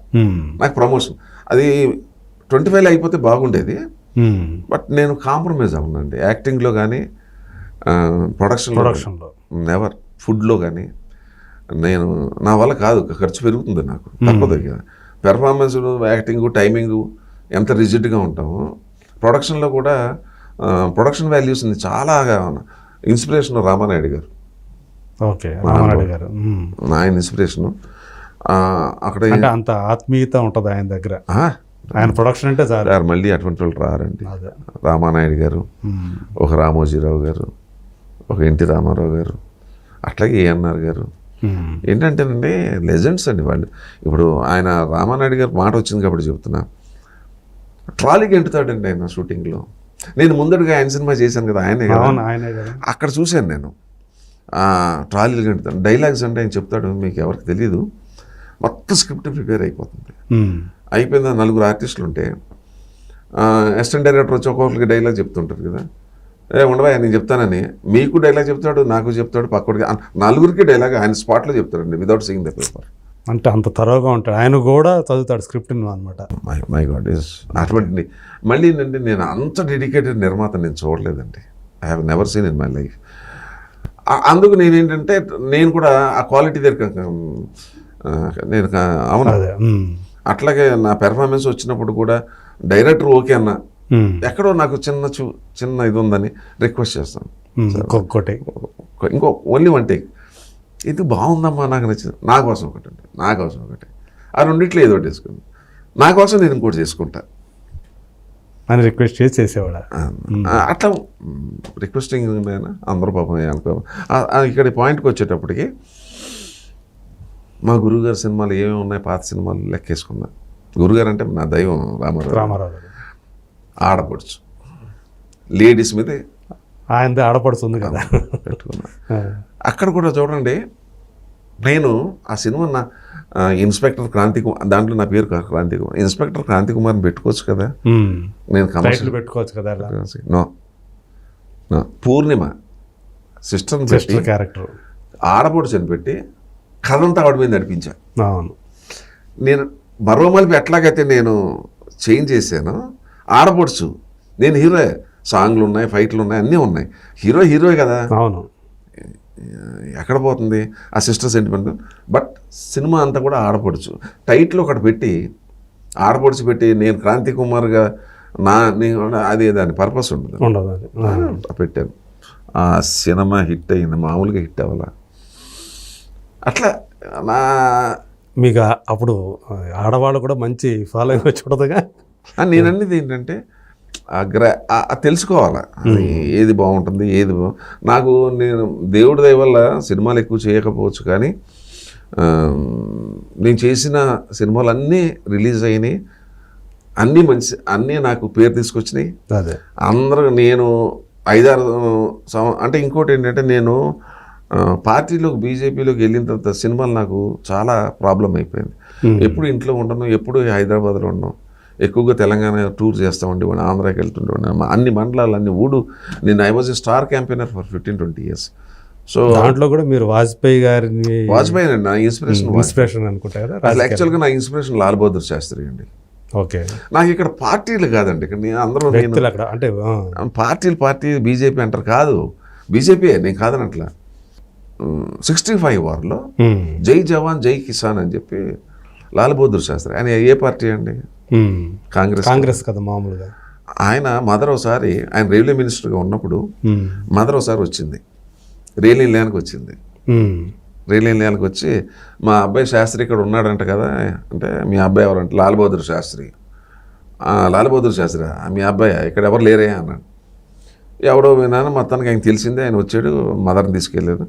నాకు ప్రమోషన్. అది 25 అయిపోతే బాగుండేది. బట్ నేను కాంప్రమైజ్ అవ్వనండి యాక్టింగ్లో కానీ, ప్రొడక్షన్లో నెవర్. ఫుడ్లో కానీ నేను, నా వల్ల కాదు, ఖర్చు పెరుగుతుంది నాకు, తప్పదు కదా. పెర్ఫార్మెన్స్, యాక్టింగ్, టైమింగ్ ఎంత రిజిడ్గా ఉంటామో, ప్రొడక్షన్లో కూడా ప్రొడక్షన్ వాల్యూస్ చాలా ఇన్స్పిరేషన్ రామానాయుడు గారు. ఓకే, రామానాయుడు గారు ఆయన ఇన్స్పిరేషను. అక్కడ అంత ఆత్మీయత ఉంటుంది ఆయన దగ్గర, ఆయన ప్రొడక్షన్ అంటే సార్ మళ్ళీ అటువంటి వాళ్ళు రారండి. రామానాయుడు గారు, ఒక రామోజీరావు గారు, ఒక ఎన్టీ రామారావు గారు, అట్లాగే ఏఎన్ఆర్ గారు. ఏంటంటేనండి లెజెండ్స్ అండి వాళ్ళు. ఇప్పుడు ఆయన రామానాయుడు గారు మాట వచ్చింది కాబట్టి చెప్తున్నా, ట్రాలీకి ఎంటుతాడండి ఆయన షూటింగ్లో. నేను ముందడుగా ఆయన సినిమా చేశాను కదా, ఆయనే కదా, అక్కడ చూశాను నేను. ట్రాలీలు ఎంటుతాను, డైలాగ్స్ అంటే ఆయన చెప్తాడు, మీకు ఎవరికి తెలియదు. మొత్తం స్క్రిప్ట్ ప్రిపేర్ అయిపోతుంది. అయిపోయిందా, 4 ఆర్టిస్టులు ఉంటే అసిస్టెంట్ డైరెక్టర్ వచ్చి ఒక్కొక్కరికి డైలాగ్ చెప్తుంటారు కదా. ఉండవా నేను చెప్తానని, మీకు డైలాగ్ చెప్తాడు, నాకు చెప్తాడు, పక్కడికి 4గురికి డైలాగ్ ఆయన స్పాట్లో చెప్తాడండి, వితౌట్ సీయింగ్ ద పేపర్. అంటే అంత తరోగా ఉంటాడు ఆయన, కూడా చదువుతాడు స్క్రిప్ట్ అనమాట. మై గాడ్ ఇస్ అటువంటి. మళ్ళీ ఏంటంటే నేను అంత డెడికేటెడ్ నిర్మాత నేను చూడలేదండి. I have never seen in my life. అందుకు నేనేంటంటే నేను కూడా ఆ క్వాలిటీ దగ్గర నేను అవును. అట్లాగే నా పెర్ఫార్మెన్స్ వచ్చినప్పుడు కూడా డైరెక్టర్ ఓకే అన్న, ఎక్కడో నాకు చిన్న ఇది ఉందని రిక్వెస్ట్ చేస్తాను, ఇంకో ఓన్లీ 1 take, ఇది బాగుందమ్మా, నాకు నచ్చింది, నా కోసం ఒకటి, నా కోసం ఒకటి, ఆ రెండిట్లో ఏదో ఒకటి వేసుకుంది, నా కోసం నేను ఇంకోటి చేసుకుంటా అని రిక్వెస్ట్ చేసి చేసేవాడు. అట్లా రిక్వెస్టింగ్ అందరూ పాపం అనుకో. ఇక్కడ పాయింట్కి వచ్చేటప్పటికి మా గురువుగారి సినిమాలు ఏమేమి ఉన్నాయి, పాత సినిమాలు లెక్కేసుకున్నా. గురుగారు అంటే నా దైవం రామారావు. ఆడపడుచు లేడీస్ మీద ఆయన ఆడపడుతుంది కదా పెట్టుకున్నా. అక్కడ కూడా చూడండి, నేను ఆ సినిమా నా ఇన్స్పెక్టర్ క్రాంతి కుమార్, దాంట్లో నా పేరు క్రాంతి కుమార్, ఇన్స్పెక్టర్ క్రాంతి కుమార్ని పెట్టుకోవచ్చు కదా, నేను కమర్షియల్ పెట్టుకోవచ్చు కదా. నో, పూర్ణిమ సిస్టర్ క్యారెక్టర్ ఆడపడుచుని పెట్టి కథంతా ఆవిడ మీద నడిపించా. అవును, నేను మరో మలిపి ఎట్లాగైతే నేను చేంజ్ చేశాను, ఆడపడుచు నేను హీరో, సాంగ్లు ఉన్నాయి, ఫైట్లు ఉన్నాయి, అన్నీ ఉన్నాయి, హీరో కదా. అవును, ఎక్కడ పోతుంది ఆ సిస్టర్ సెంటిమెంట్. బట్ సినిమా అంతా కూడా ఆడపడుచు టైటిల్ ఒకటి పెట్టి, ఆడపడుచు పెట్టి నేను క్రాంతి కుమార్గా అది దాని పర్పస్ ఉండదు పెట్టాను. ఆ సినిమా హిట్ అయింది, మామూలుగా హిట్ అవ్వాల. అట్లా మీకు అప్పుడు ఆడవాళ్ళు కూడా మంచి ఫాలోయింగ్ వచ్చి ఉండదుగా. నేను అనేది ఏంటంటే తెలుసుకోవాలి, ఏది బాగుంటుంది, ఏది నాకు. నేను దేవుడి దయ వల్ల సినిమాలు ఎక్కువ చేయకపోవచ్చు, కానీ నేను చేసిన సినిమాలు అన్నీ రిలీజ్ అయినాయి, అన్నీ మంచి, అన్నీ నాకు పేరు తీసుకొచ్చినాయి. అదే అందరూ నేను 5-6 అంటే ఇంకోటి ఏంటంటే, నేను పార్టీలోకి బీజేపీలోకి వెళ్ళిన తర్వాత సినిమాలు నాకు చాలా ప్రాబ్లం అయిపోయింది. ఎప్పుడు ఇంట్లో ఉండను, ఎప్పుడు హైదరాబాద్లో ఉండను, ఎక్కువగా తెలంగాణ టూర్ చేస్తూ ఉండేవాడిని, ఆంధ్రాకి వెళ్తుండేవాడిని, అన్ని మండలాలు, అన్ని నేను I was a star campaigner for 15-20 years. So దాంట్లో కూడా మీరు వాజ్పేయి గారిని, వాజ్పేయి అండి నా ఇన్స్పిరేషన్ అనుకుంటా కదా. అసలు యాక్చువల్గా నా ఇన్స్పిరేషన్ లాల్ బహదూర్ శాస్త్రి అండి. ఓకే, నాకు ఇక్కడ పార్టీలు కాదండి, ఇక్కడ అందరూ అక్కడ అంటే పార్టీ బీజేపీ అంటారు, కాదు బీజేపీ నేను కాదని అట్లా. 65 వార్లో జై జవాన్ జై కిసాన్ అని చెప్పి లాల్ బహదూర్ శాస్త్రి, ఆయన ఏ పార్టీ అండి? కాంగ్రెస్ కదా మామూలుగా. ఆయన మదర్ ఒకసారి, ఆయన రైల్వే మినిస్టర్గా ఉన్నప్పుడు మదర్ ఒకసారి వచ్చింది, రైలు నిలయానికి వచ్చింది. రైలు నిలయానికి వచ్చి మా అబ్బాయి శాస్త్రి ఇక్కడ ఉన్నాడంట కదా అంటే, మీ అబ్బాయి ఎవరంటే లాల్ బహదూర్ శాస్త్రి. లాల్ బహదూర్ శాస్త్రి మీ అబ్బాయి ఇక్కడ ఎవరు లేరే అన్నాడు. ఎవడో విన్నాను, మొత్తానికి ఆయన తెలిసిందే. ఆయన వచ్చాడు, మదర్ని తీసుకెళ్ళాడు,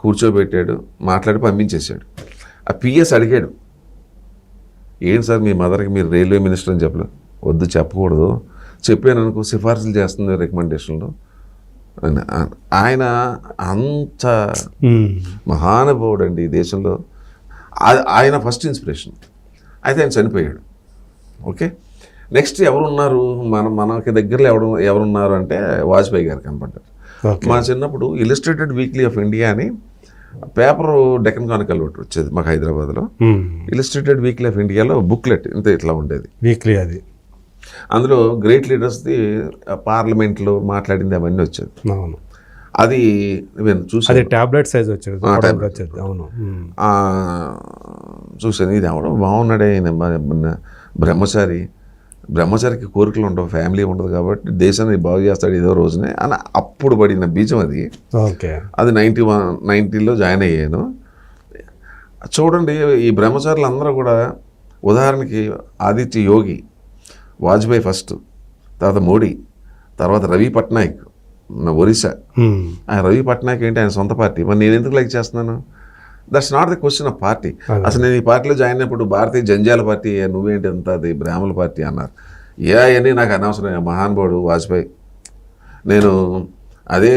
కూర్చోబెట్టాడు, మాట్లాడి పంపించేశాడు. ఆ పిఎస్ అడిగాడు, ఏంటి సార్ మీ మదర్కి మీరు రైల్వే మినిస్టర్ అని చెప్పలేదు? వద్దు చెప్పకూడదు, చెప్పాను అనుకో సిఫార్సులు చేస్తుంది రికమెండేషన్లో. ఆయన అంత మహానుభావుడు అండి ఈ దేశంలో. ఆయన ఫస్ట్ ఇన్స్పిరేషన్. అయితే ఆయన చనిపోయాడు. ఓకే, నెక్స్ట్ ఎవరున్నారు మనకి దగ్గరలో ఎవరున్నారు అంటే వాజ్పేయి గారు కనపడ్డారు. మా చిన్నప్పుడు ఇలిస్ట్రేటెడ్ వీక్లీ ఆఫ్ ఇండియా అని పేపరు డెక్కన్ క్రానికల్ ఒకటి వచ్చేది మాకు హైదరాబాద్లో. ఇలిస్ట్రేటెడ్ వీక్లీ ఆఫ్ ఇండియాలో బుక్లెట్ ఇంత ఇట్లా ఉండేది వీక్లీ. అది అందులో గ్రేట్ లీడర్స్ది పార్లమెంట్లో మాట్లాడింది అవన్నీ వచ్చేది. అవును, అది నేను చూసాను. అది టాబ్లెట్ సైజ్ వచ్చేది. అవును, చూసాను. ఇది ఎవడో బాగున్నాడే, బ్రహ్మచారికి కోరికలు ఉండవు, ఫ్యామిలీ ఉండదు, కాబట్టి దేశాన్ని బాగు చేస్తాడు ఏదో రోజునే అని అప్పుడు పడిన బీజం అది. ఓకే, అది 90లో జాయిన్ అయ్యాను. చూడండి, ఈ బ్రహ్మచారులు అందరూ కూడా, ఉదాహరణకి ఆదిత్య యోగి, వాజ్పేయి ఫస్ట్, తర్వాత మోడీ, తర్వాత రవి పట్నాయక్ ఒరిస్సా. ఆయన రవి పట్నాయక్ ఏంటి, ఆయన సొంత పార్టీ. మరి నేను ఎందుకు లైక్ చేస్తున్నాను? That's not the question of party. అసలు నేను ఈ పార్టీలో జాయిన్ అయినప్పుడు భారతీయ జంజాల పార్టీ, నువ్వేంటి అంత అది బ్రాహ్మణ పార్టీ అన్నారు. అవన్నీ నాకు అనవసరం. మహానుభావుడు వాజ్పేయి. నేను అదే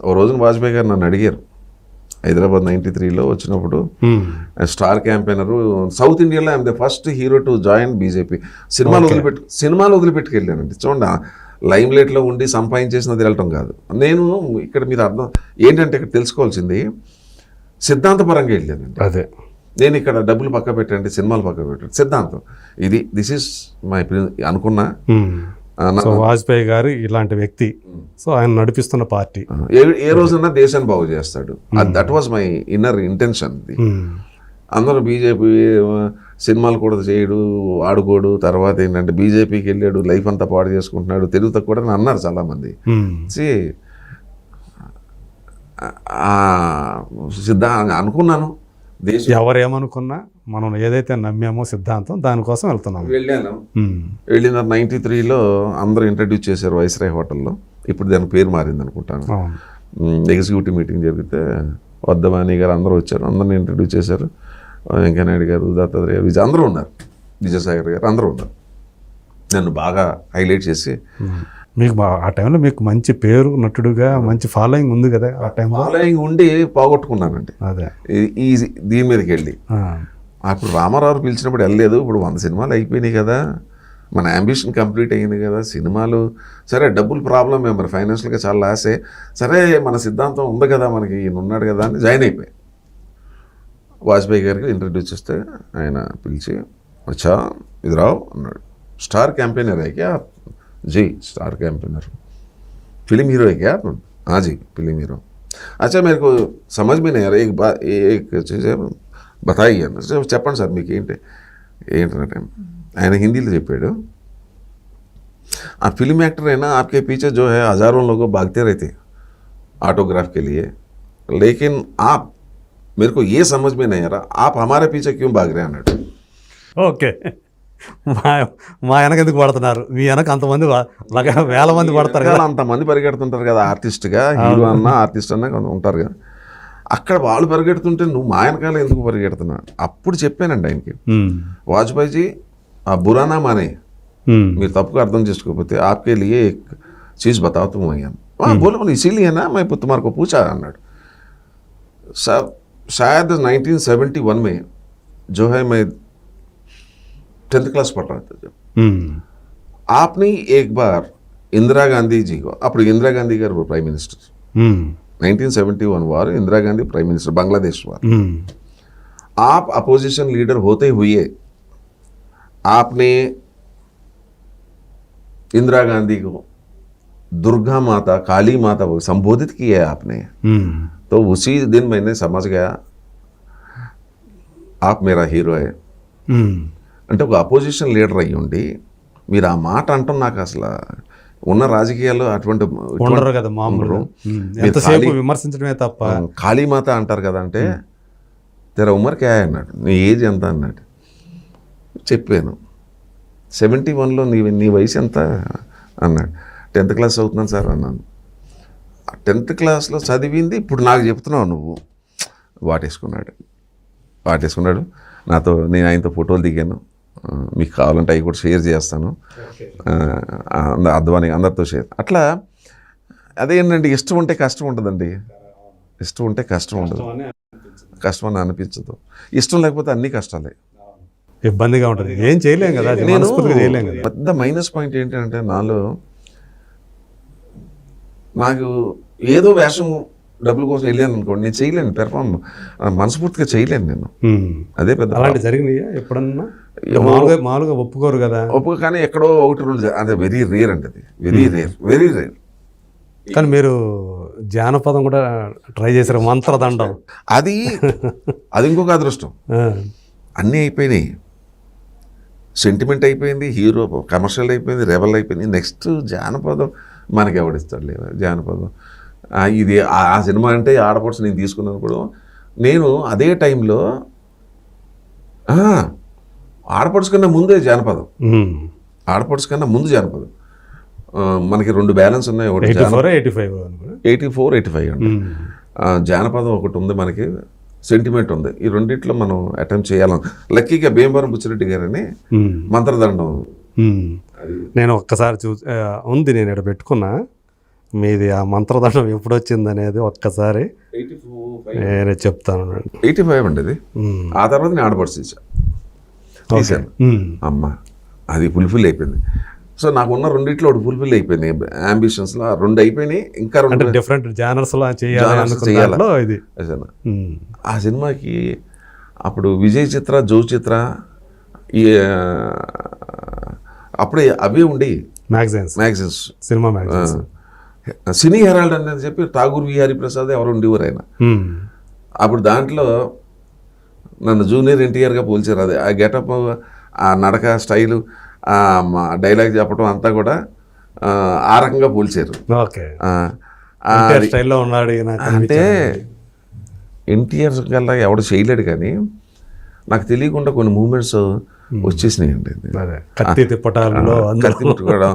ఓ రోజున వాజ్పేయి గారు నన్ను అడిగారు హైదరాబాద్ 93లో వచ్చినప్పుడు, స్టార్ క్యాంపెయినరు సౌత్ ఇండియాలో I'm the first hero to join BJP. సినిమాలు వదిలిపెట్టుకెళ్ళానండి. చూడండి, లైమ్ లైట్లో ఉండి సంపాదించేసినది వెళ్ళటం కాదు. నేను ఇక్కడ మీరు అర్థం ఏంటంటే, ఇక్కడ తెలుసుకోవాల్సింది సిద్ధాంతపరంగా వెళ్ళానండి. అదే నేను ఇక్కడ డబ్బులు పక్క పెట్టండి, సినిమాలు పక్క పెట్టండి, సిద్ధాంతం ఇది. దిస్ ఈస్ మై అనుకున్నా. వాజ్పేయి గారు ఇలాంటి వ్యక్తి, సో ఆయన నడిపిస్తున్న పార్టీ ఏ రోజున్నా దేశాన్ని బాగు చేస్తాడు. That was my inner intention. అందరూ బీజేపీ సినిమాలు కూడా చేయడు, ఆడుకోడు, తర్వాత ఏంటంటే బీజేపీకి వెళ్ళాడు, లైఫ్ అంతా పాడు చేసుకుంటున్నాడు, తెలుగు తక్కువ అని అన్నారు చాలామంది. అనుకున్నాను, దేశం ఎవరేమనుకున్నా మనం ఏదైతే నమ్మామో సిద్ధాంతం, దానికోసం వెళ్తున్నాం. వెళ్ళిన 93లో అందరూ ఇంట్రడ్యూస్ చేశారు వైస్రాయ్ హోటల్లో. ఇప్పుడు దానికి పేరు మారింది అనుకుంటాను. ఎగ్జిక్యూటివ్ మీటింగ్ జరిగితే వద్దవాణి గారు అందరూ వచ్చారు, అందరిని ఇంట్రడ్యూస్ చేశారు. వెంకయ్యనాయుడు గారు, దత్తాత్రేయ, విజయ్ అందరూ ఉన్నారు, విజయసాగర్ గారు అందరూ ఉన్నారు. నన్ను బాగా హైలైట్ చేసి, మీకు ఆ టైంలో మీకు మంచి పేరు, నటుడుగా మంచి ఫాలోయింగ్ ఉంది కదా ఆ టైం. ఫాలోయింగ్ ఉండి పోగొట్టుకున్నానండి. అదే దీని మీదకి వెళ్ళి అప్పుడు రామారావు పిలిచినప్పుడు వెళ్ళలేదు. ఇప్పుడు 100 సినిమాలు అయిపోయినాయి కదా, మన అంబిషన్ కంప్లీట్ అయ్యింది కదా. సినిమాలు సరే, డబ్బులు ప్రాబ్లం, మరి ఫైనాన్షియల్గా చాలా లాసే. సరే, మన సిద్ధాంతం ఉంది కదా, మనకి ఈయన ఉన్నాడు కదా అని జాయిన్ అయిపోయి వాజ్పేయి గారికి ఇంట్రడ్యూస్ చేస్తే ఆయన పిలిచి, అచ్చా ఇదిరావు అన్నాడు, స్టార్ క్యాంపెయినర్ है क्या? जी स्टार कैंपेनर। फिल्म हीरो है क्या? हाँ जी फिल्म हीरो। अच्छा मेरे को समझ में नहीं आ रहा, एक चीज़ बताइए అన్న. చెప్పండి సార్ మీకు ఏంటంటే ఆయన హిందీలో చెప్పాడు, आप फिल्म एक्टर है ना, आपके पीछे जो है हज़ारों लोग भागते रहते ऑटोग्राफ के लिए, लेकिन आप मेरे को ये समझ में नहीं आ रहा, आप हमारे पीछे क्यों भाग रहे हैं అన్నాడు. ఓకే, మా వెనక ఎందుకు పడుతున్నారు, మీ వెనక అంతమంది వేల మంది పడతారు కదా, అంతమంది పరిగెడుతుంటారు కదా, ఆర్టిస్ట్గా హీరో అన్న ఆర్టిస్ట్ అన్న ఉంటారు కదా, అక్కడ వాళ్ళు పరిగెడుతుంటే నువ్వు మా వెనకాల ఎందుకు పరిగెడుతున్నావు? అప్పుడు చెప్పానండి ఆయనకి, వాజ్పేయిజీ ఆ బురానా మానే, మీరు తప్పుగా అర్థం చేసుకోకపోతే ఆప్కే లియే एक चीज़ बताओ तुम भैया. बोलो इसीलिए ना मैं तुम्हारे को पूछा అన్నాడు. शायद 1971 में जो है मैं 10th क्लास पढ़ रहा था जब, आपने एक बार इंदिरा गांधी जी को, అప్పుడు ఇందిరా గాంధీ గారు ప్రైమ్ మినిస్టర్, 1971 వారు इंदिरा गांधी प्राइम मिनिस्टर बांग्लादेश वार, आप अपोजिशन लीडर होते हुए आपने इंदिरा गांधी को दुर्गा माता, काली माता को संबोधित किया है आपने, तो उसी दिन मैंने समझ गया आप मेरा హీరో అంటే ఒక అపోజిషన్ లీడర్ అయ్యి ఉండి మీరు ఆ మాట అంటాం నాకు అసలు ఉన్న రాజకీయాల్లో అటువంటి ఉండరు కదా మామూలు. ఎంతసేపు విమర్శించడమే తప్ప. కాళీమాత అంటారు కదా అంటే తెర ఉమర్ క్యా అన్నాడు, నీ ఏజ్ ఎంత అన్నాడు. చెప్పాను 71లో నీ వయసు ఎంత అన్నాడు. 10th క్లాస్ చదువుతున్నాను సార్ అన్నాను. 10th క్లాస్లో చదివింది ఇప్పుడు నాకు చెప్తున్నావు నువ్వు. వాటేసుకున్నాడు నాతో. నేను ఆయనతో ఫోటోలు దిగాను, మీకు కావాలంటే అవి కూడా షేర్ చేస్తాను. అద్వాని అందరితో షేర్. అట్లా అదేంటండి, ఇష్టం ఉంటే కష్టం ఉండదండి. ఇష్టం ఉంటే కష్టం ఉండదు, కష్టం అని అనిపించదు. ఇష్టం లేకపోతే అన్ని కష్టాలే, ఇబ్బందిగా ఉంటుంది, ఏం చేయలేం కదా. చేయలేం కదా. పెద్ద మైనస్ పాయింట్ ఏంటంటే నాకు ఏదో వేషం డబ్బుల కోసం వెళ్ళాను అనుకోండి, నేను చేయలేను, పెర్ఫార్మ్ మనస్ఫూర్తిగా చేయలేను నేను. అదే పెద్ద అలాంటి జరిగినాయా ఎప్పుడన్నా? మామూలుగా ఒప్పుకోరు కదా. కానీ ఎక్కడో ఒకటి రోజు, అదే వెరీ రేర్ అండి, అది వెరీ రేర్. కానీ మీరు జానపదం కూడా ట్రై చేశారు, మంత్రదండం. అది ఇంకొక అదృష్టం. అన్నీ అయిపోయినాయి, సెంటిమెంట్ అయిపోయింది, హీరో కమర్షియల్ అయిపోయింది, రెబల్ అయిపోయింది. నెక్స్ట్ జానపదం మనకి ఎవడిస్తాడు లేదా జానపదం. ఇది ఆ సినిమా అంటే ఆడపడుచు నేను తీసుకున్నాను కూడా. నేను అదే టైంలో ఆడపడుచు కన్నా ముందే జానపదం, ఆడపడుచు కన్నా ముందు జానపదం. మనకి 2 బ్యాలెన్స్ ఉన్నాయి, ఒకటి 84, 85 అండి. జానపదం ఒకటి ఉంది, మనకి సెంటిమెంట్ ఉంది. ఈ రెండిట్లో మనం అటెంప్ట్ చేయాలని లక్కీగా భీమవరం బుచ్చిరెడ్డి గారని మంత్రదండం నేను ఒక్కసారి ఉంది, నేను ఇక్కడ పెట్టుకున్నా. మీది ఆ మంత్రదండం ఎప్పుడు వచ్చింది అనేది ఒక్కసారి నేనే చెప్తాను. 85 అండి అది. ఆ తర్వాత నేను ఆడపడుచు తీశాను. అమ్మ అది ఫుల్ఫిల్ అయిపోయింది. సో నాకున్న రెండిట్లో ఒకటి ఫుల్ఫిల్ అయిపోయింది. అంబిషన్స్లో 2 అయిపోయినాయి, ఇంకా 2 డిఫరెంట్ జానర్స్లో చేయాలి. ఆ సినిమాకి అప్పుడు విజయ్ చిత్ర, జో చిత్ర అప్పుడే అవే ఉండి మ్యాగజైన్స్, సినిమా మ్యాగజైన్స్. సినీ హెరాల్డ్ అని చెప్పి ఠాగూర్ విహారీ ప్రసాద్ ఎవరు ఉండేవారు ఆయన. అప్పుడు దాంట్లో నన్ను జూనియర్ ఎన్టీఆర్గా పోల్చారు. అది ఆ గెటప్, ఆ నడక స్టైలు, డైలాగ్ చెప్పడం అంతా కూడా ఆ రకంగా పోల్చారు. అంటే ఎన్టీఆర్ కల్లా ఎవడు చేయలేడు, కానీ నాకు తెలియకుండా కొన్ని మూమెంట్స్ వచ్చేసినాయండి. కత్తి తిప్పుకోవడం,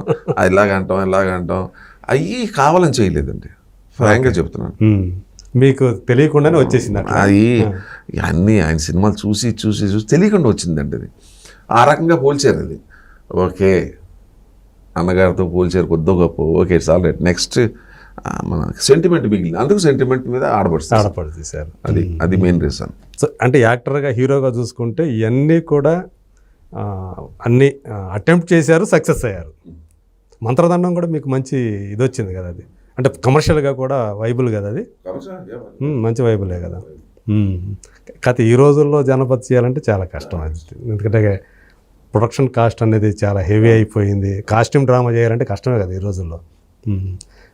ఇలాగంటాం అవి కావాలని చేయలేదండి, ఫ్రాంక్గా చెప్తున్నాను. మీకు తెలియకుండానే వచ్చేసింది అది. అన్నీ ఆయన సినిమాలు చూసి తెలియకుండా వచ్చిందండి అది. ఆ రకంగా పోల్చారు అది. ఓకే, అన్నగారితో పోల్చారు కొద్దో గొప్ప, okay it's all right. Next మన సెంటిమెంట్ మిగిలింది, అందుకు సెంటిమెంట్ మీద ఆడపడుతుంది సార్. అది మెయిన్ రీజన్. సో అంటే యాక్టర్గా, హీరోగా చూసుకుంటే ఇవన్నీ కూడా అన్నీ అటెంప్ట్ చేశారు, సక్సెస్ అయ్యారు. మంత్రదండం కూడా మీకు మంచి ఇది వచ్చింది కదా, అది అంటే కమర్షియల్గా కూడా వైబుల్ కదా, అది మంచి వైబులే కదా. కాకపోతే ఈ రోజుల్లో జానపద చేయాలంటే చాలా కష్టం అది, ఎందుకంటే ప్రొడక్షన్ కాస్ట్ అనేది చాలా హెవీ అయిపోయింది. కాస్ట్యూమ్ డ్రామా చేయాలంటే కష్టమే కదా ఈ రోజుల్లో.